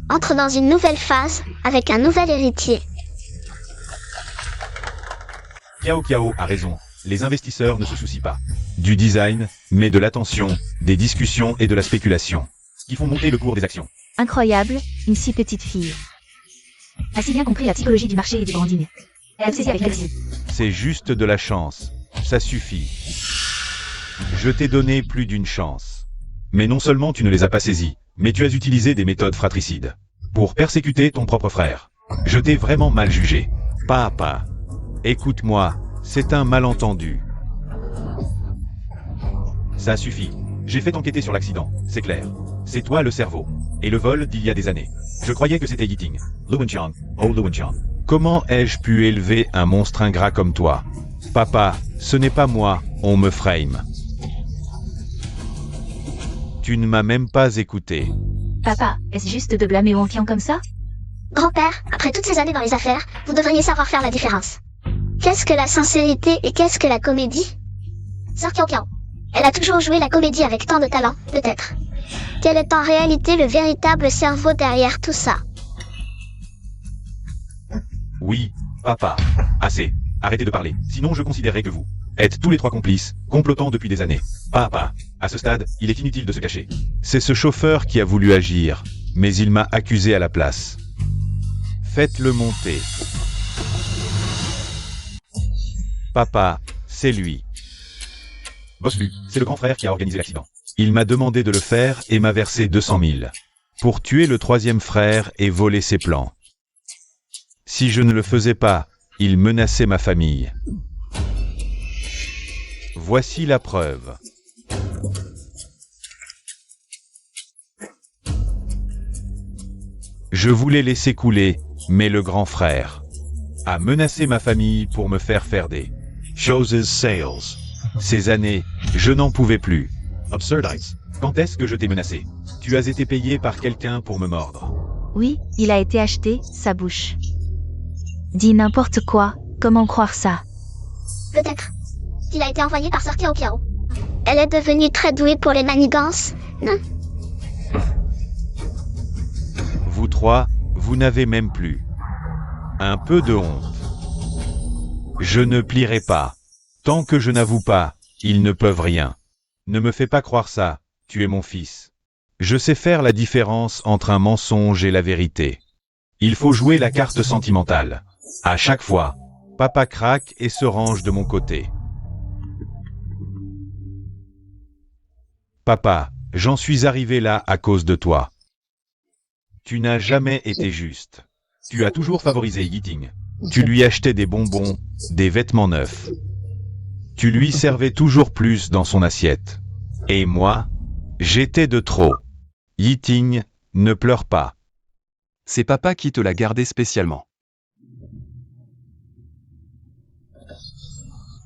entre dans une nouvelle phase avec un nouvel héritier. Kiao Kiao a raison. Les investisseurs ne se soucient pas du design, mais de l'attention, des discussions et de la spéculation, qui font monter le cours des actions. Incroyable, une si petite fille. A si bien compris la psychologie du marché et du branding. Elle a saisi avec réussite. C'est juste de la chance. Ça suffit. Je t'ai donné plus d'une chance. Mais non seulement tu ne les as pas saisis, mais tu as utilisé des méthodes fratricides pour persécuter ton propre frère. Je t'ai vraiment mal jugé. Papa, écoute-moi, c'est un malentendu. Ça suffit. J'ai fait enquêter sur l'accident, c'est clair. C'est toi le cerveau. Et le vol d'il y a des années. Je croyais que c'était Yiting. Lu Wenqiang. Oh Lu Wenqiang. Comment ai-je pu élever un monstre ingrat comme toi? Papa, ce n'est pas moi, on me frame. Tu ne m'as même pas écouté. Papa, est-ce juste de blâmer Wonqian comme ça? Grand-père, après toutes ces années dans les affaires, vous devriez savoir faire la différence. Qu'est-ce que la sincérité et qu'est-ce que la comédie? Sœur Kiao Kiao. Elle a toujours joué la comédie avec tant de talent, peut-être. Quel est en réalité le véritable cerveau derrière tout ça? Oui, papa. Assez. Arrêtez de parler, sinon je considérerais que vous êtes tous les trois complices, complotant depuis des années. Papa. À ce stade, il est inutile de se cacher. C'est ce chauffeur qui a voulu agir, mais il m'a accusé à la place. Faites-le monter. Papa, c'est lui. Boss Lu, c'est le grand frère qui a organisé l'accident. Il m'a demandé de le faire et m'a versé 200 000. Pour tuer le troisième frère et voler ses plans. Si je ne le faisais pas, il menaçait ma famille. Voici la preuve. Je voulais laisser couler, mais le grand frère a menacé ma famille pour me faire des choses sales. Ces années, je n'en pouvais plus. Absurdites. Quand est-ce que je t'ai menacé? Tu as été payé par quelqu'un pour me mordre. Oui, il a été acheté, sa bouche. Dis n'importe quoi, comment croire ça? Peut-être. Il a été envoyé par Sœur Kiao Kiao. Elle est devenue très douée pour les manigances, non? Vous trois, vous n'avez même plus un peu de honte. Je ne plierai pas. Tant que je n'avoue pas, ils ne peuvent rien. Ne me fais pas croire ça, tu es mon fils. Je sais faire la différence entre un mensonge et la vérité. Il faut jouer la carte sentimentale. À chaque fois, papa craque et se range de mon côté. Papa, j'en suis arrivé là à cause de toi. Tu n'as jamais été juste. Tu as toujours favorisé Yiting. Tu lui achetais des bonbons, des vêtements neufs. Tu lui servais toujours plus dans son assiette. Et moi, j'étais de trop. Yiting, ne pleure pas. C'est papa qui te l'a gardé spécialement.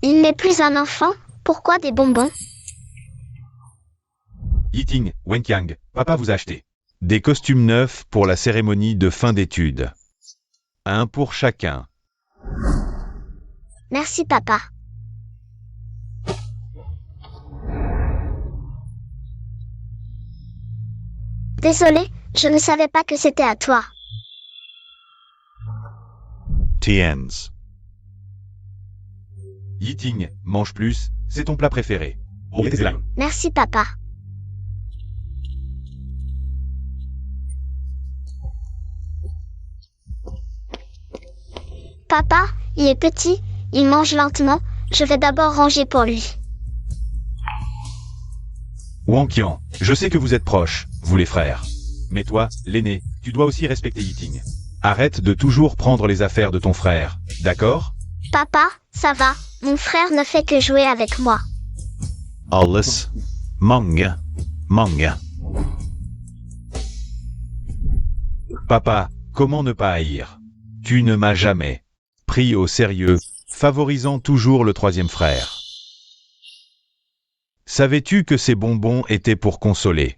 Il n'est plus un enfant, pourquoi des bonbons? Yiting, Wenqiang, papa vous a acheté des costumes neufs pour la cérémonie de fin d'études. Un pour chacun. Merci papa. Désolé, je ne savais pas que c'était à toi. Tiens. Yiting, mange plus, c'est ton plat préféré. Merci papa. Papa, il est petit, il mange lentement, je vais d'abord ranger pour lui. Wonqian, je sais que vous êtes proches, vous les frères. Mais toi, l'aîné, tu dois aussi respecter Yiting. Arrête de toujours prendre les affaires de ton frère, d'accord? Papa, ça va, mon frère ne fait que jouer avec moi. Alles. Manga. Manga. Papa, comment ne pas haïr? Tu ne m'as jamais pris au sérieux, favorisant toujours le troisième frère. Savais-tu que ces bonbons étaient pour consoler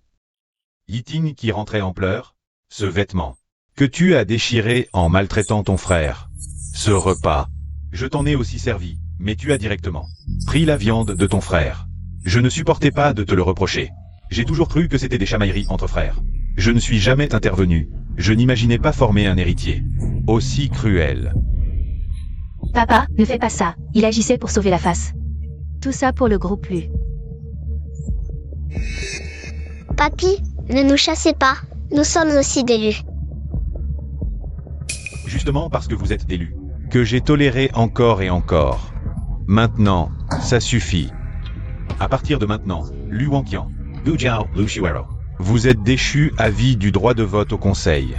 Yiting qui rentrait en pleurs? Ce vêtement que tu as déchiré en maltraitant ton frère. Ce repas, je t'en ai aussi servi, mais tu as directement pris la viande de ton frère. Je ne supportais pas de te le reprocher. J'ai toujours cru que c'était des chamailleries entre frères. Je ne suis jamais intervenu. Je n'imaginais pas former un héritier aussi cruel. Papa, ne fais pas ça, il agissait pour sauver la face. Tout ça pour le groupe Lu. Papy, ne nous chassez pas, nous sommes aussi d'élus. Justement parce que vous êtes d'élus, que j'ai toléré encore et encore. Maintenant, ça suffit. À partir de maintenant, Lu Wonqian, Lu Jiao, Lu Shuero, vous êtes déchu à vie du droit de vote au conseil.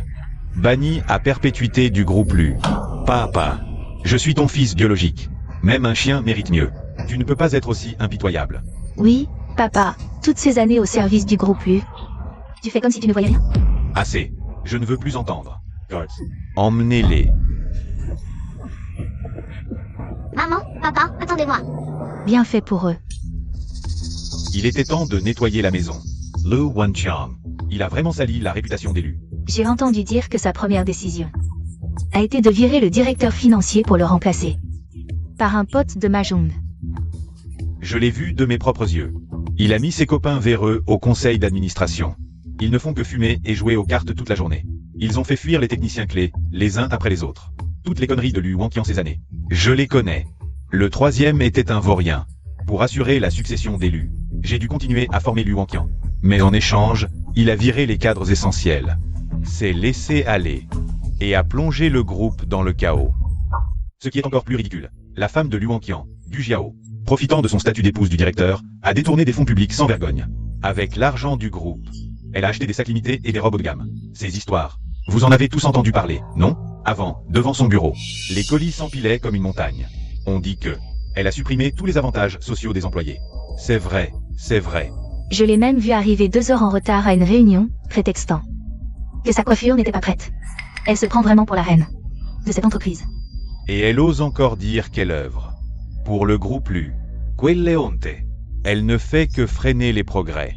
Banni à perpétuité du groupe Lu. Papa, je suis ton fils biologique. Même un chien mérite mieux. Tu ne peux pas être aussi impitoyable. Oui, Papa, toutes ces années au service du groupe Lu, tu fais comme si tu ne voyais rien? Assez. Je ne veux plus entendre. Emmenez-les. Maman, papa, attendez-moi. Bien fait pour eux. Il était temps de nettoyer la maison. Lu Wanqiang. Il a vraiment sali la réputation d'élu. J'ai entendu dire que sa première décision a été de virer le directeur financier pour le remplacer par un pote de Mahjong. Je l'ai vu de mes propres yeux. Il a mis ses copains véreux au conseil d'administration. Ils ne font que fumer et jouer aux cartes toute la journée. Ils ont fait fuir les techniciens clés, les uns après les autres. Toutes les conneries de Lu Wanqiang ces années. Je les connais. Le troisième était un vaurien. Pour assurer la succession d'élus, j'ai dû continuer à former Lu Wanqiang. Mais en échange, il a viré les cadres essentiels. C'est laissé aller. Et a plongé le groupe dans le chaos. Ce qui est encore plus ridicule, la femme de Lu Wanqiang, Gu Jiao, profitant de son statut d'épouse du directeur, a détourné des fonds publics sans vergogne. Avec l'argent du groupe, elle a acheté des sacs limités et des robes haut de gamme. Ces histoires, vous en avez tous entendu parler, non? Avant, devant son bureau, les colis s'empilaient comme une montagne. On dit que elle a supprimé tous les avantages sociaux des employés. C'est vrai, c'est vrai. Je l'ai même vu arriver 2 heures en retard à une réunion, prétextant que sa coiffure n'était pas prête. Elle se prend vraiment pour la reine de cette entreprise. Et elle ose encore dire qu'elle œuvre pour le groupe Lu. Quelle honte. Elle ne fait que freiner les progrès.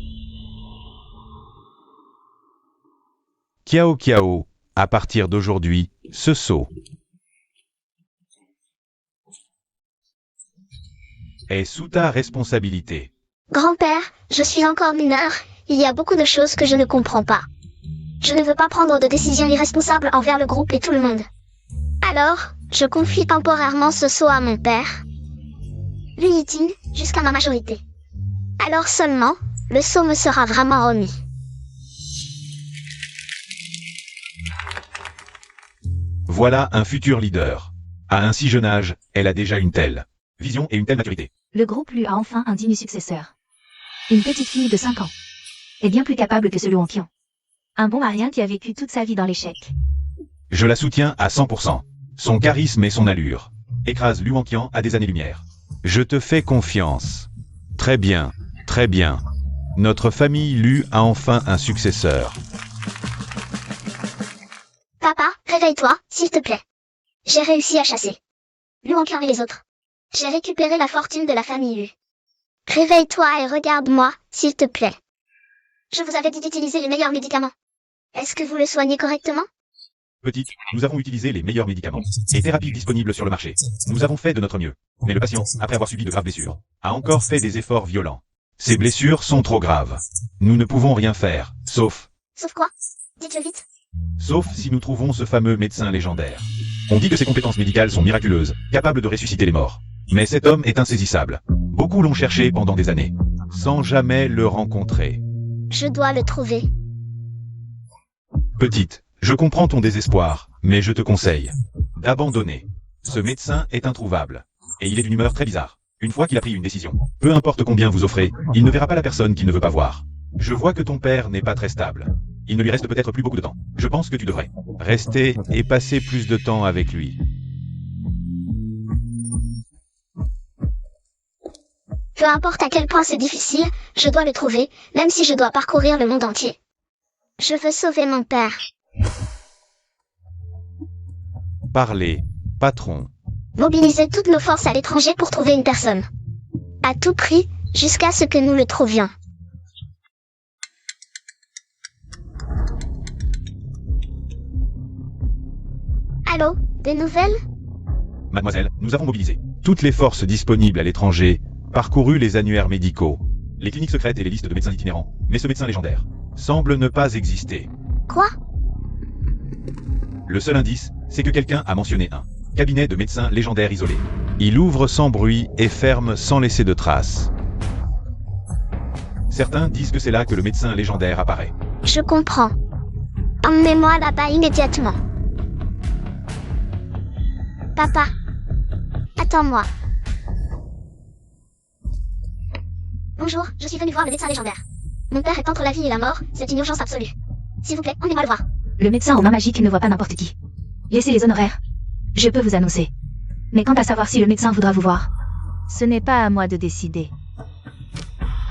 Kiao Kiao, à partir d'aujourd'hui, ce saut est sous ta responsabilité. Grand-père, je suis encore mineur, il y a beaucoup de choses que je ne comprends pas. Je ne veux pas prendre de décisions irresponsables envers le groupe et tout le monde. Alors, je confie temporairement ce sceau à mon père, Lu Yiting, jusqu'à ma majorité. Alors seulement, le sceau me sera vraiment remis. Voilà un futur leader. À un si jeune âge, elle a déjà une telle vision et une telle maturité. Le groupe Lu a enfin un digne successeur. Une petite fille de 5 ans. Et bien plus capable que ce Lu Wanqiang. Un bon marien qui a vécu toute sa vie dans l'échec. Je la soutiens à 100%. Son charisme et son allure écrasent Lu Wanqiang à des années-lumière. Je te fais confiance. Très bien, très bien. Notre famille Lu a enfin un successeur. Papa, réveille-toi, s'il te plaît. J'ai réussi à chasser Lu Wanqiang et les autres. J'ai récupéré la fortune de la famille Lu. Réveille-toi et regarde-moi, s'il te plaît. Je vous avais dit d'utiliser les meilleurs médicaments. Est-ce que vous le soignez correctement? Petite, nous avons utilisé les meilleurs médicaments et thérapies disponibles sur le marché. Nous avons fait de notre mieux. Mais le patient, après avoir subi de graves blessures, a encore fait des efforts violents. Ces blessures sont trop graves. Nous ne pouvons rien faire, sauf... Sauf quoi? Dites-le vite. Sauf si nous trouvons ce fameux médecin légendaire. On dit que ses compétences médicales sont miraculeuses, capables de ressusciter les morts. Mais cet homme est insaisissable. Beaucoup l'ont cherché pendant des années, sans jamais le rencontrer. Je dois le trouver. Petite, je comprends ton désespoir, mais je te conseille d'abandonner. Ce médecin est introuvable, et il est d'une humeur très bizarre. Une fois qu'il a pris une décision, peu importe combien vous offrez, il ne verra pas la personne qu'il ne veut pas voir. Je vois que ton père n'est pas très stable. Il ne lui reste peut-être plus beaucoup de temps. Je pense que tu devrais rester et passer plus de temps avec lui. Peu importe à quel point c'est difficile, je dois le trouver, même si je dois parcourir le monde entier. Je veux sauver mon père. Parlez, patron. Mobiliser toutes nos forces à l'étranger pour trouver une personne. À tout prix, jusqu'à ce que nous le trouvions. Allô, des nouvelles? Mademoiselle, nous avons mobilisé toutes les forces disponibles à l'étranger, parcouru les annuaires médicaux, les cliniques secrètes et les listes de médecins itinérants, mais ce médecin légendaire semble ne pas exister. Quoi? Le seul indice, c'est que quelqu'un a mentionné un cabinet de médecins légendaires isolé. Il ouvre sans bruit et ferme sans laisser de traces. Certains disent que c'est là que le médecin légendaire apparaît. Je comprends. Emmenez-moi là-bas immédiatement. Papa, attends-moi. Bonjour, je suis venu voir le médecin légendaire. Mon père est entre la vie et la mort, c'est une urgence absolue. S'il vous plaît, emmenez-moi le voir. Le médecin aux mains magiques ne voit pas n'importe qui. Laissez les honoraires. Je peux vous annoncer. Mais quant à savoir si le médecin voudra vous voir, ce n'est pas à moi de décider.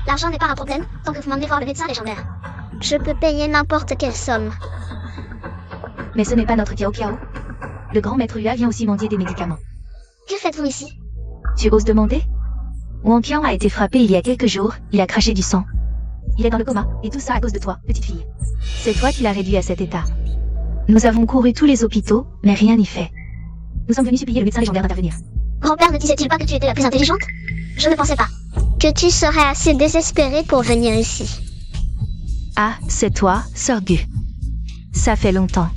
L'argent n'est pas un problème, tant que vous m'emmenez voir le médecin légendaire. Je peux payer n'importe quelle somme. Mais ce n'est pas notre Kiao Kiao. Le grand maître Hua vient aussi mendier des médicaments. Que faites-vous ici? Tu oses demander? Wang Qiang a été frappé il y a quelques jours, il a craché du sang. Il est dans le coma, et tout ça à cause de toi, petite fille. C'est toi qui l'as réduit à cet état. Nous avons couru tous les hôpitaux, mais rien n'y fait. Nous sommes venus supplier le médecin légendaire d'intervenir. Grand-père ne disait-il pas que tu étais la plus intelligente? Je ne pensais pas que tu serais assez désespérée pour venir ici. Ah, c'est toi, Sœur Gu. Ça fait longtemps.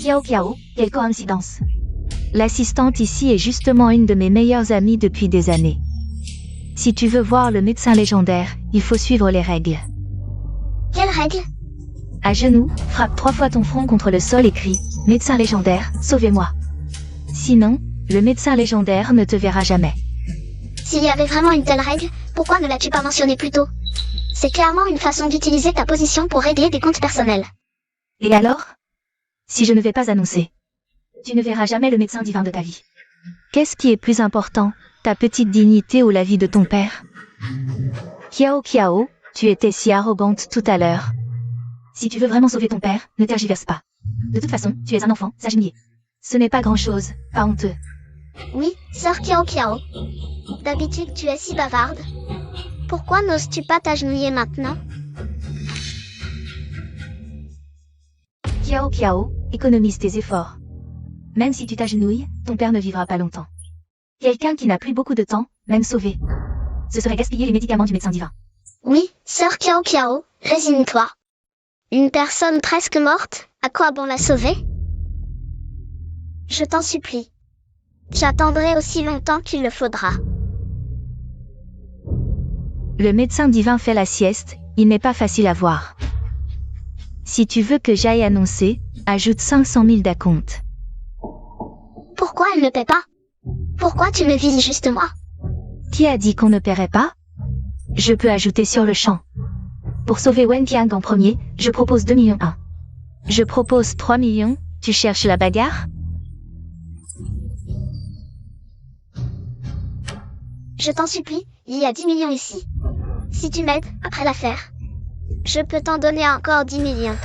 Kiao Kiao, quelle coïncidence. L'assistante ici est justement une de mes meilleures amies depuis des années. Si tu veux voir le médecin légendaire, il faut suivre les règles. Quelles règles? À genoux, frappe 3 fois ton front contre le sol et crie « Médecin légendaire, sauvez-moi ». Sinon, le médecin légendaire ne te verra jamais. S'il y avait vraiment une telle règle, pourquoi ne l'as-tu pas mentionné plus tôt? C'est clairement une façon d'utiliser ta position pour régler des comptes personnels. Et alors? Si je ne vais pas annoncer, tu ne verras jamais le médecin divin de ta vie. Qu'est-ce qui est plus important, ta petite dignité ou la vie de ton père? Kiao Kiao, tu étais si arrogante tout à l'heure. Si tu veux vraiment sauver ton père, ne tergiverse pas. De toute façon, tu es un enfant, s'agenouiller. Ce n'est pas grand-chose, pas honteux. Oui, sœur Kiao Kiao. D'habitude, tu es si bavarde. Pourquoi n'oses-tu pas t'agenouiller maintenant? Kiao Kiao, économise tes efforts. Même si tu t'agenouilles, ton père ne vivra pas longtemps. Quelqu'un qui n'a plus beaucoup de temps, même sauvé. Ce serait gaspiller les médicaments du médecin divin. Oui, sœur Kiao Kiao, résigne-toi. Une personne presque morte, à quoi bon la sauver? Je t'en supplie. J'attendrai aussi longtemps qu'il le faudra. Le médecin divin fait la sieste, il n'est pas facile à voir. Si tu veux que j'aille annoncer, ajoute 500 000 d'acompte. Pourquoi elle ne paie pas? Pourquoi tu me vises juste moi? Qui a dit qu'on ne paierait pas? Je peux ajouter sur le champ. Pour sauver Wen Tiang en premier, je propose 2 millions 1. Je propose 3 millions, tu cherches la bagarre? Je t'en supplie, il y a 10 millions ici. Si tu m'aides, après l'affaire, je peux t'en donner encore 10 millions.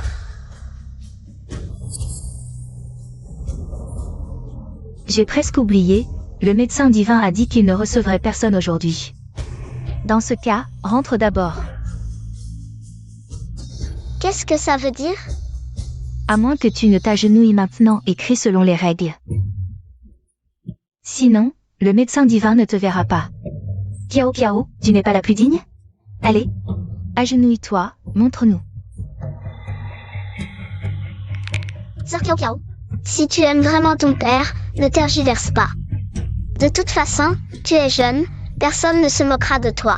J'ai presque oublié, le médecin divin a dit qu'il ne recevrait personne aujourd'hui. Dans ce cas, rentre d'abord. Qu'est-ce que ça veut dire? À moins que tu ne t'agenouilles maintenant et cries selon les règles. Sinon, le médecin divin ne te verra pas. Kiao Kiao, tu n'es pas la plus digne? Allez, agenouille-toi, montre-nous. Sœur Kiao Kiao, si tu aimes vraiment ton père, ne tergiverse pas. De toute façon, tu es jeune, personne ne se moquera de toi.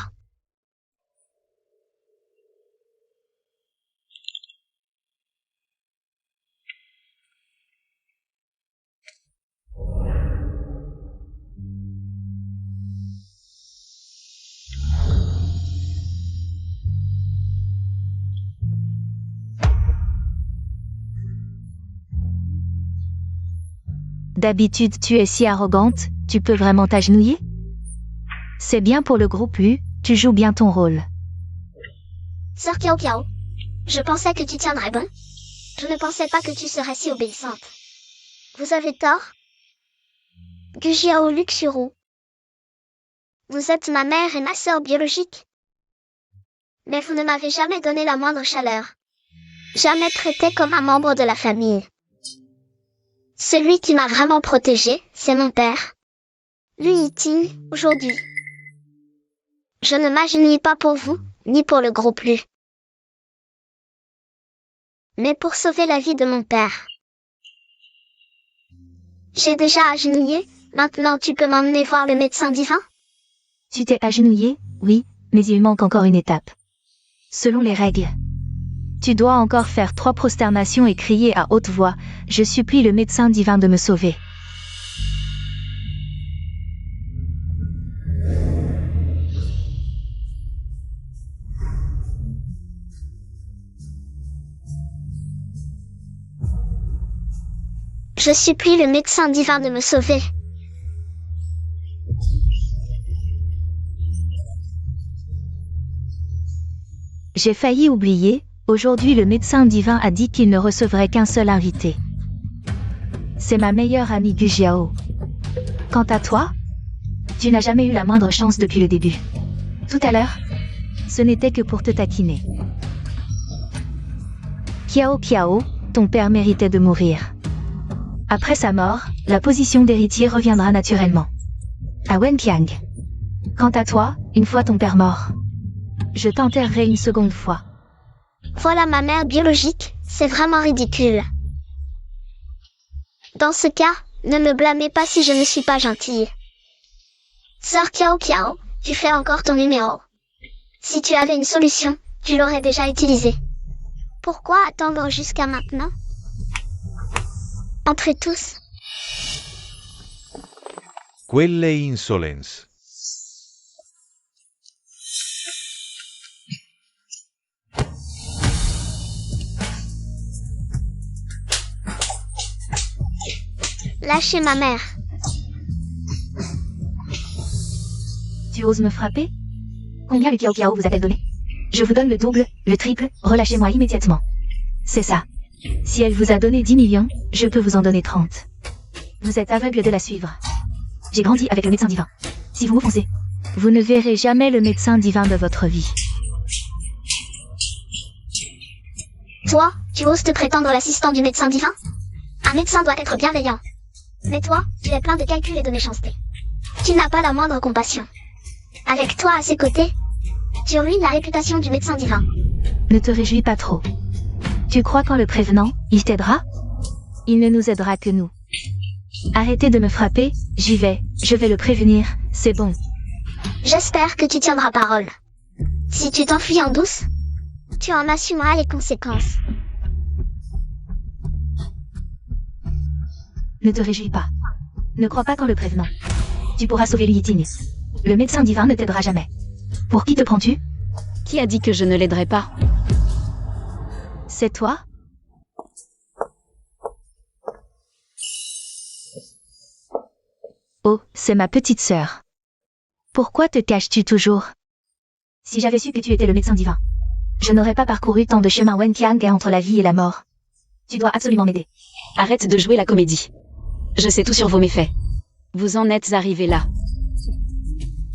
D'habitude tu es si arrogante, tu peux vraiment t'agenouiller? C'est bien pour le groupe U, tu joues bien ton rôle. Sœur Kiao Kiao, je pensais que tu tiendrais bon. Je ne pensais pas que tu serais si obéissante. Vous avez tort. Gujiao Luxuru. Vous êtes ma mère et ma sœur biologique. Mais vous ne m'avez jamais donné la moindre chaleur. Jamais traité comme un membre de la famille. Celui qui m'a vraiment protégée, c'est mon père. Lui Yiting, aujourd'hui. Je ne m'agenouille pas pour vous, ni pour le groupe Lu. Mais pour sauver la vie de mon père. J'ai déjà agenouillé, maintenant tu peux m'emmener voir le médecin divin? Tu t'es agenouillé, oui, mais il manque encore une étape. Selon les règles. Tu dois encore faire 3 prosternations et crier à haute voix « Je supplie le médecin divin de me sauver ». Je supplie le médecin divin de me sauver. J'ai failli oublier, aujourd'hui le médecin divin a dit qu'il ne recevrait qu'un seul invité. C'est ma meilleure amie Gu Jiao. Quant à toi, tu n'as jamais eu la moindre chance depuis le début. Tout à l'heure, ce n'était que pour te taquiner. Kiao Kiao, ton père méritait de mourir. Après sa mort, la position d'héritier reviendra naturellement à Wenqiang. Quant à toi, une fois ton père mort, je t'enterrerai une seconde fois. Voilà ma mère biologique, c'est vraiment ridicule. Dans ce cas, ne me blâmez pas si je ne suis pas gentille. Sœur Kiao Kiao, tu fais encore ton numéro. Si tu avais une solution, tu l'aurais déjà utilisée. Pourquoi attendre jusqu'à maintenant? Entrez tous. Quelle insolence. Lâchez ma mère. Tu oses me frapper? Combien le Kiao Kiao vous a-t-elle donné? Je vous donne le double, le triple, relâchez-moi immédiatement. C'est ça. Si elle vous a donné 10 millions, je peux vous en donner 30. Vous êtes aveugle de la suivre. J'ai grandi avec le médecin divin. Si vous m'offensez, vous ne verrez jamais le médecin divin de votre vie. Toi, tu oses te prétendre l'assistant du médecin divin? Un médecin doit être bienveillant. Mais toi, tu es plein de calculs et de méchanceté. Tu n'as pas la moindre compassion. Avec toi à ses côtés, tu ruines la réputation du médecin divin. Ne te réjouis pas trop. Tu crois qu'en le prévenant, il t'aidera? Il ne nous aidera que nous. Arrêtez de me frapper, j'y vais, je vais le prévenir, c'est bon. J'espère que tu tiendras parole. Si tu t'enfuis en douce, tu en assumeras les conséquences. Ne te réjouis pas. Ne crois pas qu'en le prévenant, tu pourras sauver Liu Yiting. Le médecin divin ne t'aidera jamais. Pour qui te prends-tu? Qui a dit que je ne l'aiderais pas? C'est toi? Oh, c'est ma petite sœur. Pourquoi te caches-tu toujours? Si j'avais su que tu étais le médecin divin, je n'aurais pas parcouru tant de chemin Wenqiang et entre la vie et la mort. Tu dois absolument m'aider. Arrête de jouer la comédie. Je sais tout sur vos méfaits. Vous en êtes arrivé là.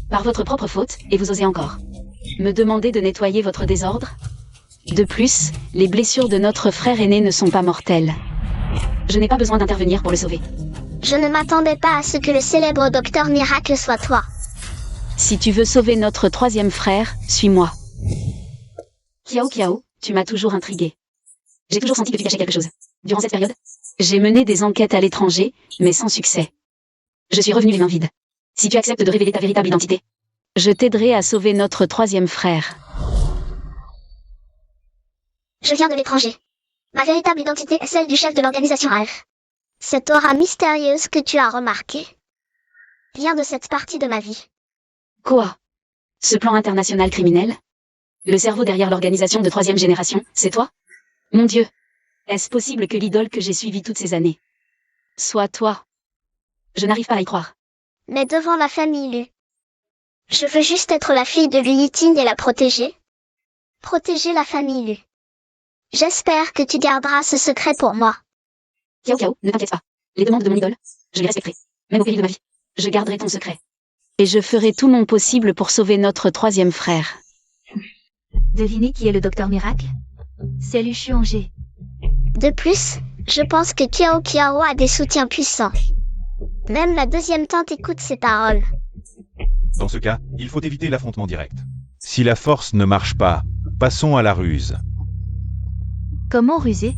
Par votre propre faute, et vous osez encore me demander de nettoyer votre désordre? De plus, les blessures de notre frère aîné ne sont pas mortelles. Je n'ai pas besoin d'intervenir pour le sauver. Je ne m'attendais pas à ce que le célèbre docteur miracle soit toi. Si tu veux sauver notre troisième frère, suis-moi. Kiao Kiao, tu m'as toujours intrigué. J'ai toujours senti que tu cachais quelque chose. Durant cette période, j'ai mené des enquêtes à l'étranger, mais sans succès. Je suis revenu les mains vides. Si tu acceptes de révéler ta véritable identité, je t'aiderai à sauver notre troisième frère. Je viens de l'étranger. Ma véritable identité est celle du chef de l'organisation AF. Cette aura mystérieuse que tu as remarquée vient de cette partie de ma vie. Quoi? Ce plan international criminel? Le cerveau derrière l'organisation de troisième génération, c'est toi? Mon Dieu! Est-ce possible que l'idole que j'ai suivie toutes ces années soit toi? Je n'arrive pas à y croire. Mais devant la famille Lu, je veux juste être la fille de Liu Yiting et la protéger. Protéger la famille Lu. J'espère que tu garderas ce secret pour moi. Kiao Kiao, ne t'inquiète pas. Les demandes de mon idole, je les respecterai. Même au péril de ma vie. Je garderai ton secret. Et je ferai tout mon possible pour sauver notre troisième frère. Devinez qui est le docteur miracle? C'est Lu Xuangé. De plus, je pense que Kiao Kiao a des soutiens puissants. Même la deuxième tante écoute ses paroles. Dans ce cas, il faut éviter l'affrontement direct. Si la force ne marche pas, passons à la ruse. Comment ruser?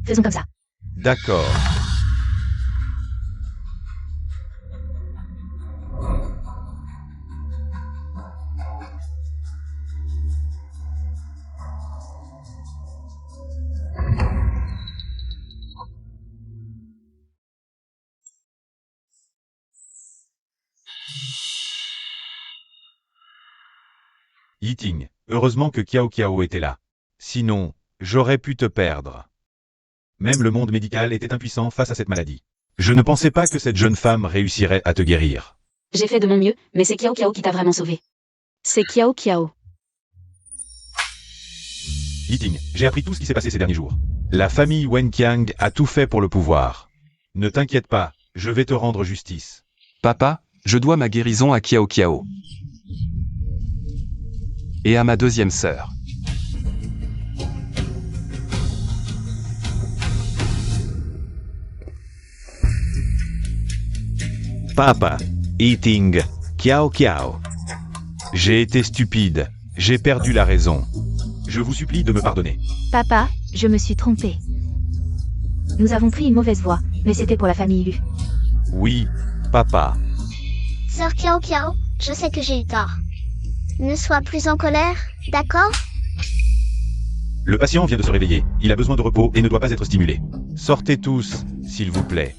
Faisons comme ça. D'accord. Yiting, heureusement que Kiao Kiao était là. Sinon, j'aurais pu te perdre. Même le monde médical était impuissant face à cette maladie. Je ne pensais pas que cette jeune femme réussirait à te guérir. J'ai fait de mon mieux, mais c'est Kiao Kiao qui t'a vraiment sauvé. C'est Kiao Kiao. Yiting, j'ai appris tout ce qui s'est passé ces derniers jours. La famille Wenqiang a tout fait pour le pouvoir. Ne t'inquiète pas, je vais te rendre justice. Papa, je dois ma guérison à Kiao Kiao. Et à ma deuxième sœur. Papa, Yiting, Kiao Kiao. J'ai été stupide, j'ai perdu la raison. Je vous supplie de me pardonner. Papa, je me suis trompée. Nous avons pris une mauvaise voie, mais c'était pour la famille Lu. Oui, papa. Sœur Kiao Kiao, je sais que j'ai eu tort. Ne sois plus en colère, d'accord? Le patient vient de se réveiller, il a besoin de repos et ne doit pas être stimulé. Sortez tous, s'il vous plaît.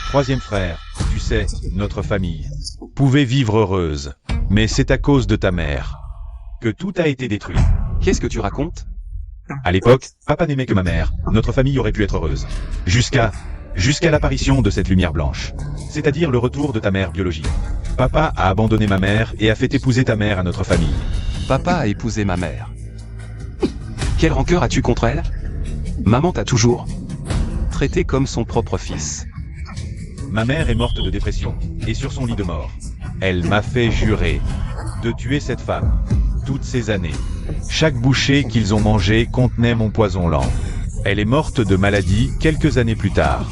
Troisième frère, tu sais, notre famille pouvait vivre heureuse. Mais c'est à cause de ta mère que tout a été détruit. Qu'est-ce que tu racontes? À l'époque, papa n'aimait que ma mère. Notre famille aurait pu être heureuse. Jusqu'à l'apparition de cette lumière blanche. C'est-à-dire le retour de ta mère biologique. Papa a abandonné ma mère et a fait épouser ta mère à notre famille. Papa a épousé ma mère. Quelle rancœur as-tu contre elle? Maman t'a toujours traité comme son propre fils. Ma mère est morte de dépression, et sur son lit de mort. Elle m'a fait jurer de tuer cette femme, toutes ces années. Chaque bouchée qu'ils ont mangée contenait mon poison lent. Elle est morte de maladie quelques années plus tard.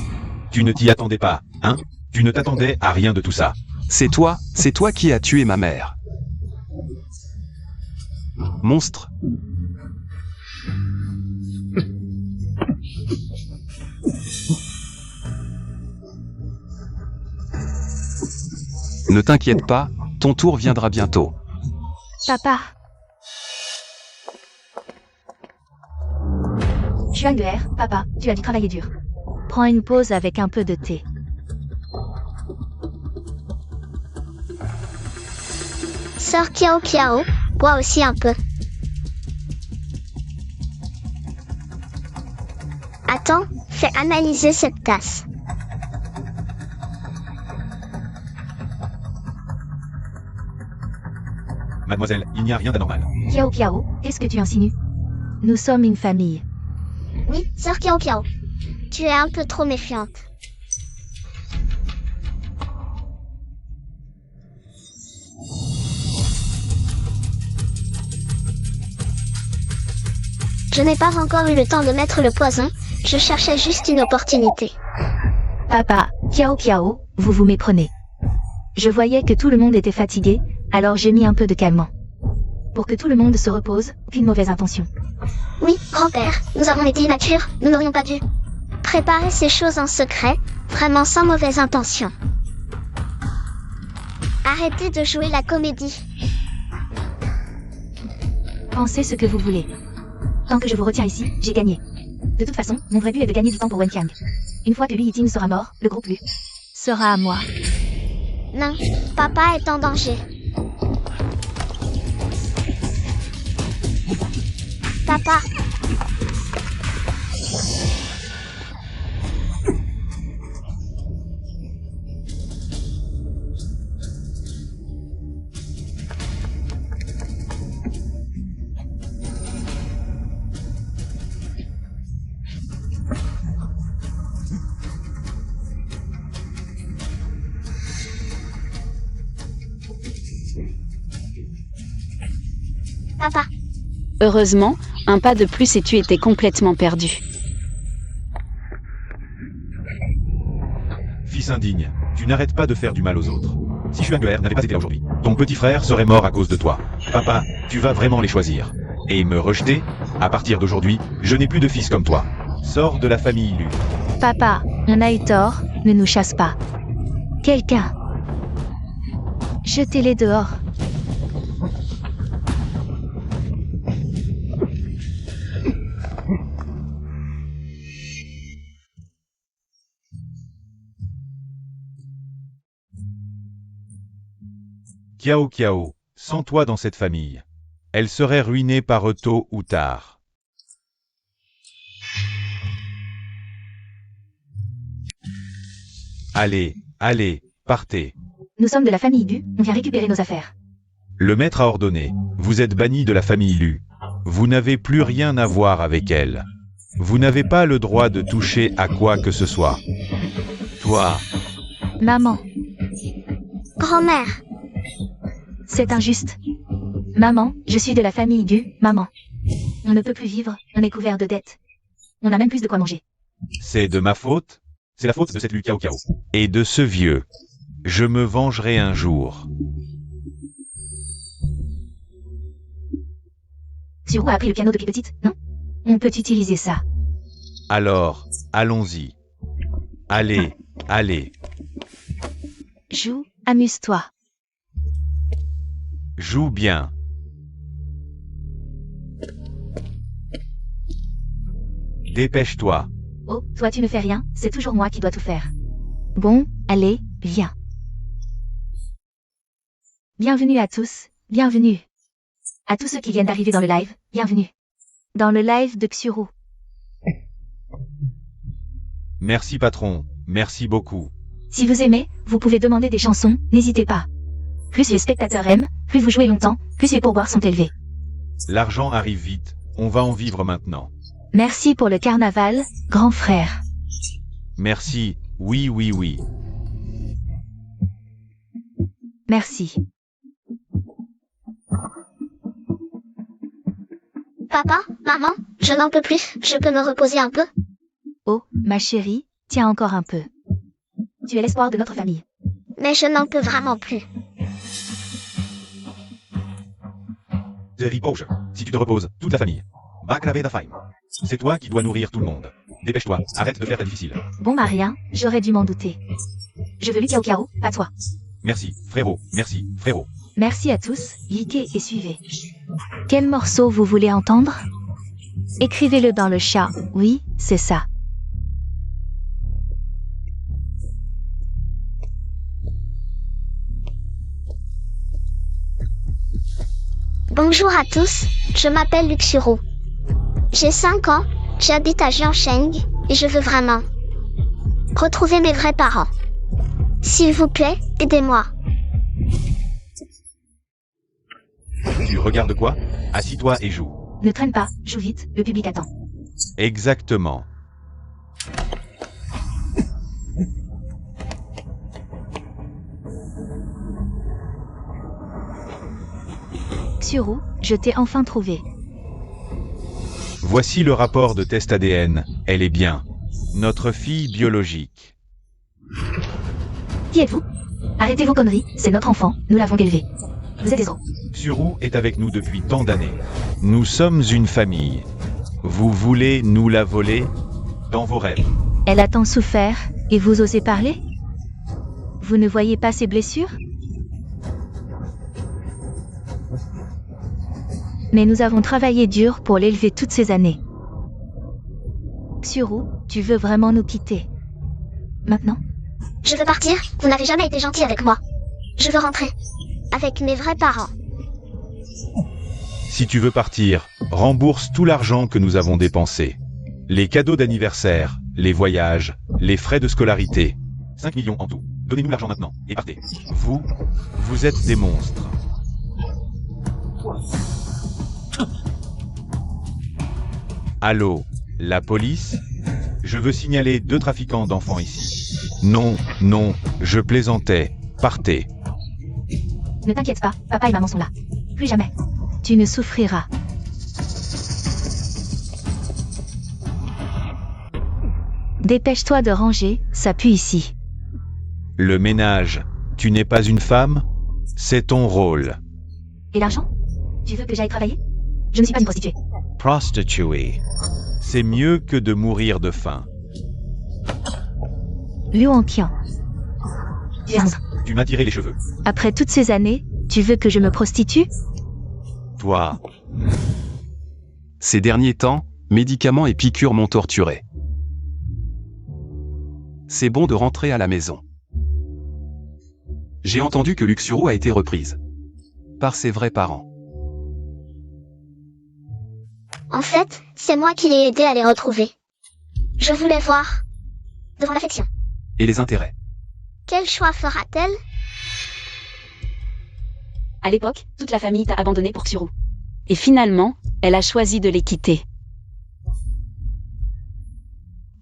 Tu ne t'y attendais pas, hein? Tu ne t'attendais à rien de tout ça. C'est toi qui as tué ma mère. Monstre. Ne t'inquiète pas, ton tour viendra bientôt. Papa. Chuang de R, papa, tu as dû travailler dur. Prends une pause avec un peu de thé. Sœur Kiao Kiao, bois aussi un peu. Attends, fais analyser cette tasse. Mademoiselle, il n'y a rien d'anormal. Kiao Kiao, qu'est-ce que tu insinues? Nous sommes une famille. Oui, sœur Kiao Kiao. Tu es un peu trop méfiante. Je n'ai pas encore eu le temps de mettre le poison, je cherchais juste une opportunité. Papa, Kiao Kiao, vous vous méprenez. Je voyais que tout le monde était fatigué, alors j'ai mis un peu de calmant. Pour que tout le monde se repose, aucune mauvaise intention. Oui, grand-père, nous avons été immatures, nous n'aurions pas dû préparer ces choses en secret, vraiment sans mauvaise intention. Arrêtez de jouer la comédie. Pensez ce que vous voulez. Tant que je vous retiens ici, j'ai gagné. De toute façon, mon vrai but est de gagner du temps pour Wenqiang. Une fois que Lu Yiting sera mort, le groupe Lu sera à moi. Non, papa est en danger. Papa. Papa. Heureusement, un pas de plus et tu étais complètement perdu. Fils indigne, Tu n'arrêtes pas de faire du mal aux autres. Si Xuanguer n'avait pas été là aujourd'hui, ton petit frère serait mort à cause de toi. Papa, tu vas vraiment les choisir. Et me rejeter? À partir d'aujourd'hui, je n'ai plus de fils comme toi. Sors de la famille Lu. Papa, on a eu tort, ne nous chasse pas. Quelqu'un. Jetez-les dehors. Kiao Kiao, sans toi dans cette famille. Elle serait ruinée par eux tôt ou tard. Allez, allez, partez. Nous sommes de la famille Du, on vient récupérer nos affaires. Le maître a ordonné, vous êtes banni de la famille Lu. Vous n'avez plus rien à voir avec elle. Vous n'avez pas le droit de toucher à quoi que ce soit. Toi, Maman, Grand-mère, c'est injuste. Maman, je suis de la famille Du, maman. On ne peut plus vivre, on est couvert de dettes. On a même plus de quoi manger. c'est de ma faute? C'est la faute de cette Lu Kiao Kiao. Et de ce vieux. Je me vengerai un jour. Suro a appris le piano depuis petite, non? On peut utiliser ça. Alors, allons-y. Allez, allez. Joue, amuse-toi. Joue bien. Dépêche-toi. Oh, toi tu ne fais rien, c'est toujours moi qui dois tout faire. Bon, allez, viens. Bienvenue à tous, bienvenue. À tous ceux qui viennent d'arriver dans le live, bienvenue. Dans le live de Xuru. Merci patron, merci beaucoup. Si vous aimez, vous pouvez demander des chansons, n'hésitez pas. Plus les spectateurs aiment, plus vous jouez longtemps, plus les pourboires sont élevés. L'argent arrive vite, on va en vivre maintenant. Merci pour le carnaval, grand frère. Merci, oui oui oui. Merci. papa, maman, je n'en peux plus, je peux me reposer un peu? Oh, ma chérie, tiens encore un peu. Tu es l'espoir de notre famille. Mais je n'en peux vraiment plus. Repose. Si tu te reposes, toute la famille. Baklavé da faim. C'est toi qui dois nourrir tout le monde. Dépêche-toi, arrête de faire ta difficile. Bon Marien, j'aurais dû m'en douter. Je veux lui Kiao Kiao, pas toi. Merci, frérot, merci, frérot. Merci à tous, cliquez et suivez. Quel morceau vous voulez entendre? Écrivez-le dans le chat, oui, c'est ça. Bonjour à tous, je m'appelle Luxuro. J'ai 5 ans, j'habite à Jiangsheng, et je veux vraiment retrouver mes vrais parents. S'il vous plaît, aidez-moi. Tu regardes quoi? Assis-toi et joue. Ne traîne pas, joue vite, le public attend. Exactement. Xuru, je t'ai enfin trouvé. Voici le rapport de test ADN. Elle est bien. Notre fille biologique. Qui êtes-vous? Arrêtez vos conneries, c'est notre enfant, nous l'avons élevé. Vous êtes des os. Xuru est avec nous depuis tant d'années. Nous sommes une famille. Vous voulez nous la voler? Dans vos rêves. Elle a tant souffert, et vous osez parler? Vous ne voyez pas ses blessures? Mais nous avons travaillé dur pour l'élever toutes ces années. Xuru, tu veux vraiment nous quitter? Maintenant? Je veux partir, vous n'avez jamais été gentil avec moi. Je veux rentrer. Avec mes vrais parents. Si tu veux partir, rembourse tout l'argent que nous avons dépensé. Les cadeaux d'anniversaire, les voyages, les frais de scolarité. 5 millions en tout. Donnez-nous l'argent maintenant, et partez. Vous êtes des monstres. Allô, la police? Je veux signaler 2 trafiquants d'enfants ici. Non, non, je plaisantais. Partez. Ne t'inquiète pas, papa et maman sont là. Plus jamais. Tu ne souffriras. Dépêche-toi de ranger, ça pue ici. Le ménage, tu n'es pas une femme? C'est ton rôle. Et l'argent? Tu veux que j'aille travailler? Je ne suis pas une prostituée. Prostituée. C'est mieux que de mourir de faim. Liu Hongqian. Tu es un monstre. Tu m'as tiré les cheveux. Après toutes ces années, tu veux que je me prostitue? Toi, Ces derniers temps, médicaments et piqûres m'ont torturé. C'est bon de rentrer à la maison. J'ai entendu que Luxuro a été reprise. Par ses vrais parents. En fait, c'est moi qui l'ai aidé à les retrouver. Je voulais voir. Devant l'affection. Et les intérêts. Quel choix fera-t-elle? À l'époque, toute la famille t'a abandonné pour Xuru. Et finalement, elle a choisi de les quitter.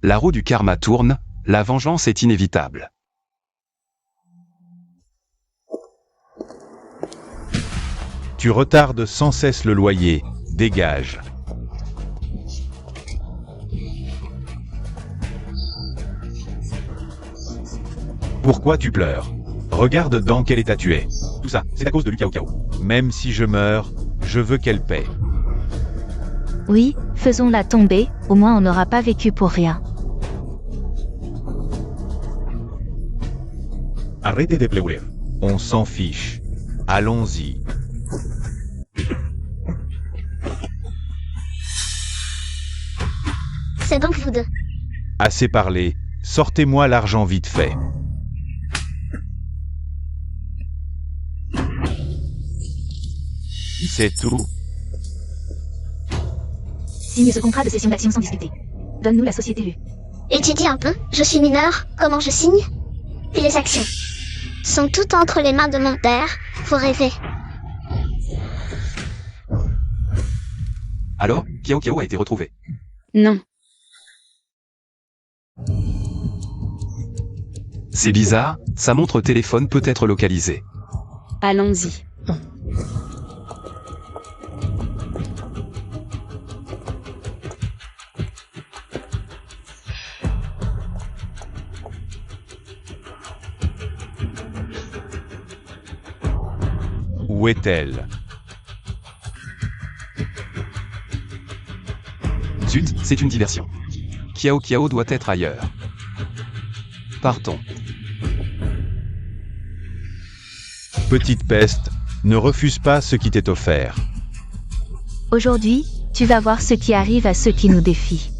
La roue du karma tourne, la vengeance est inévitable. tu retardes sans cesse le loyer. Dégage. Pourquoi tu pleures? Regarde dans quel état tu es. Tout ça, c'est à cause de Lucao Cao. Même si je meurs, je veux qu'elle paie. Oui, faisons-la tomber, au moins on n'aura pas vécu pour rien. Arrêtez de pleurer. On s'en fiche. Allons-y. C'est donc vous deux. Assez parlé. Sortez-moi l'argent vite fait. C'est tout. Signe ce contrat de cession d'actions sans discuter. Donne-nous la société Lu. Étudie un peu, je suis mineur, comment je signe? Puis les actions sont toutes entre les mains de mon père, faut rêver. Alors, Kiao Kiao a été retrouvé. Non. C'est bizarre, sa montre téléphone peut être localisée. Allons-y. Où est-elle? Zut, c'est une diversion. Kiao Kiao doit être ailleurs. Partons. Petite peste, ne refuse pas ce qui t'est offert. Aujourd'hui, tu vas voir ce qui arrive à ceux qui nous défient.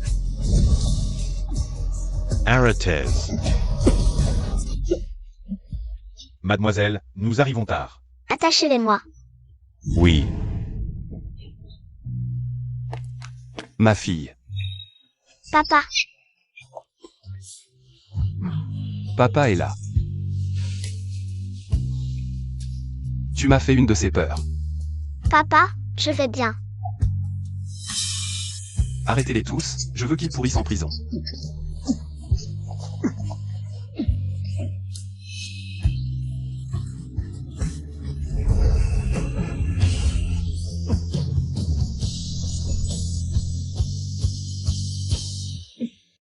Arrêtez. Mademoiselle, nous arrivons tard. Attachez-les-moi. Oui. Ma fille. Papa, Papa est là. Tu m'as fait une de ces peurs. papa, je vais bien. Arrêtez-les tous, je veux qu'ils pourrissent en prison.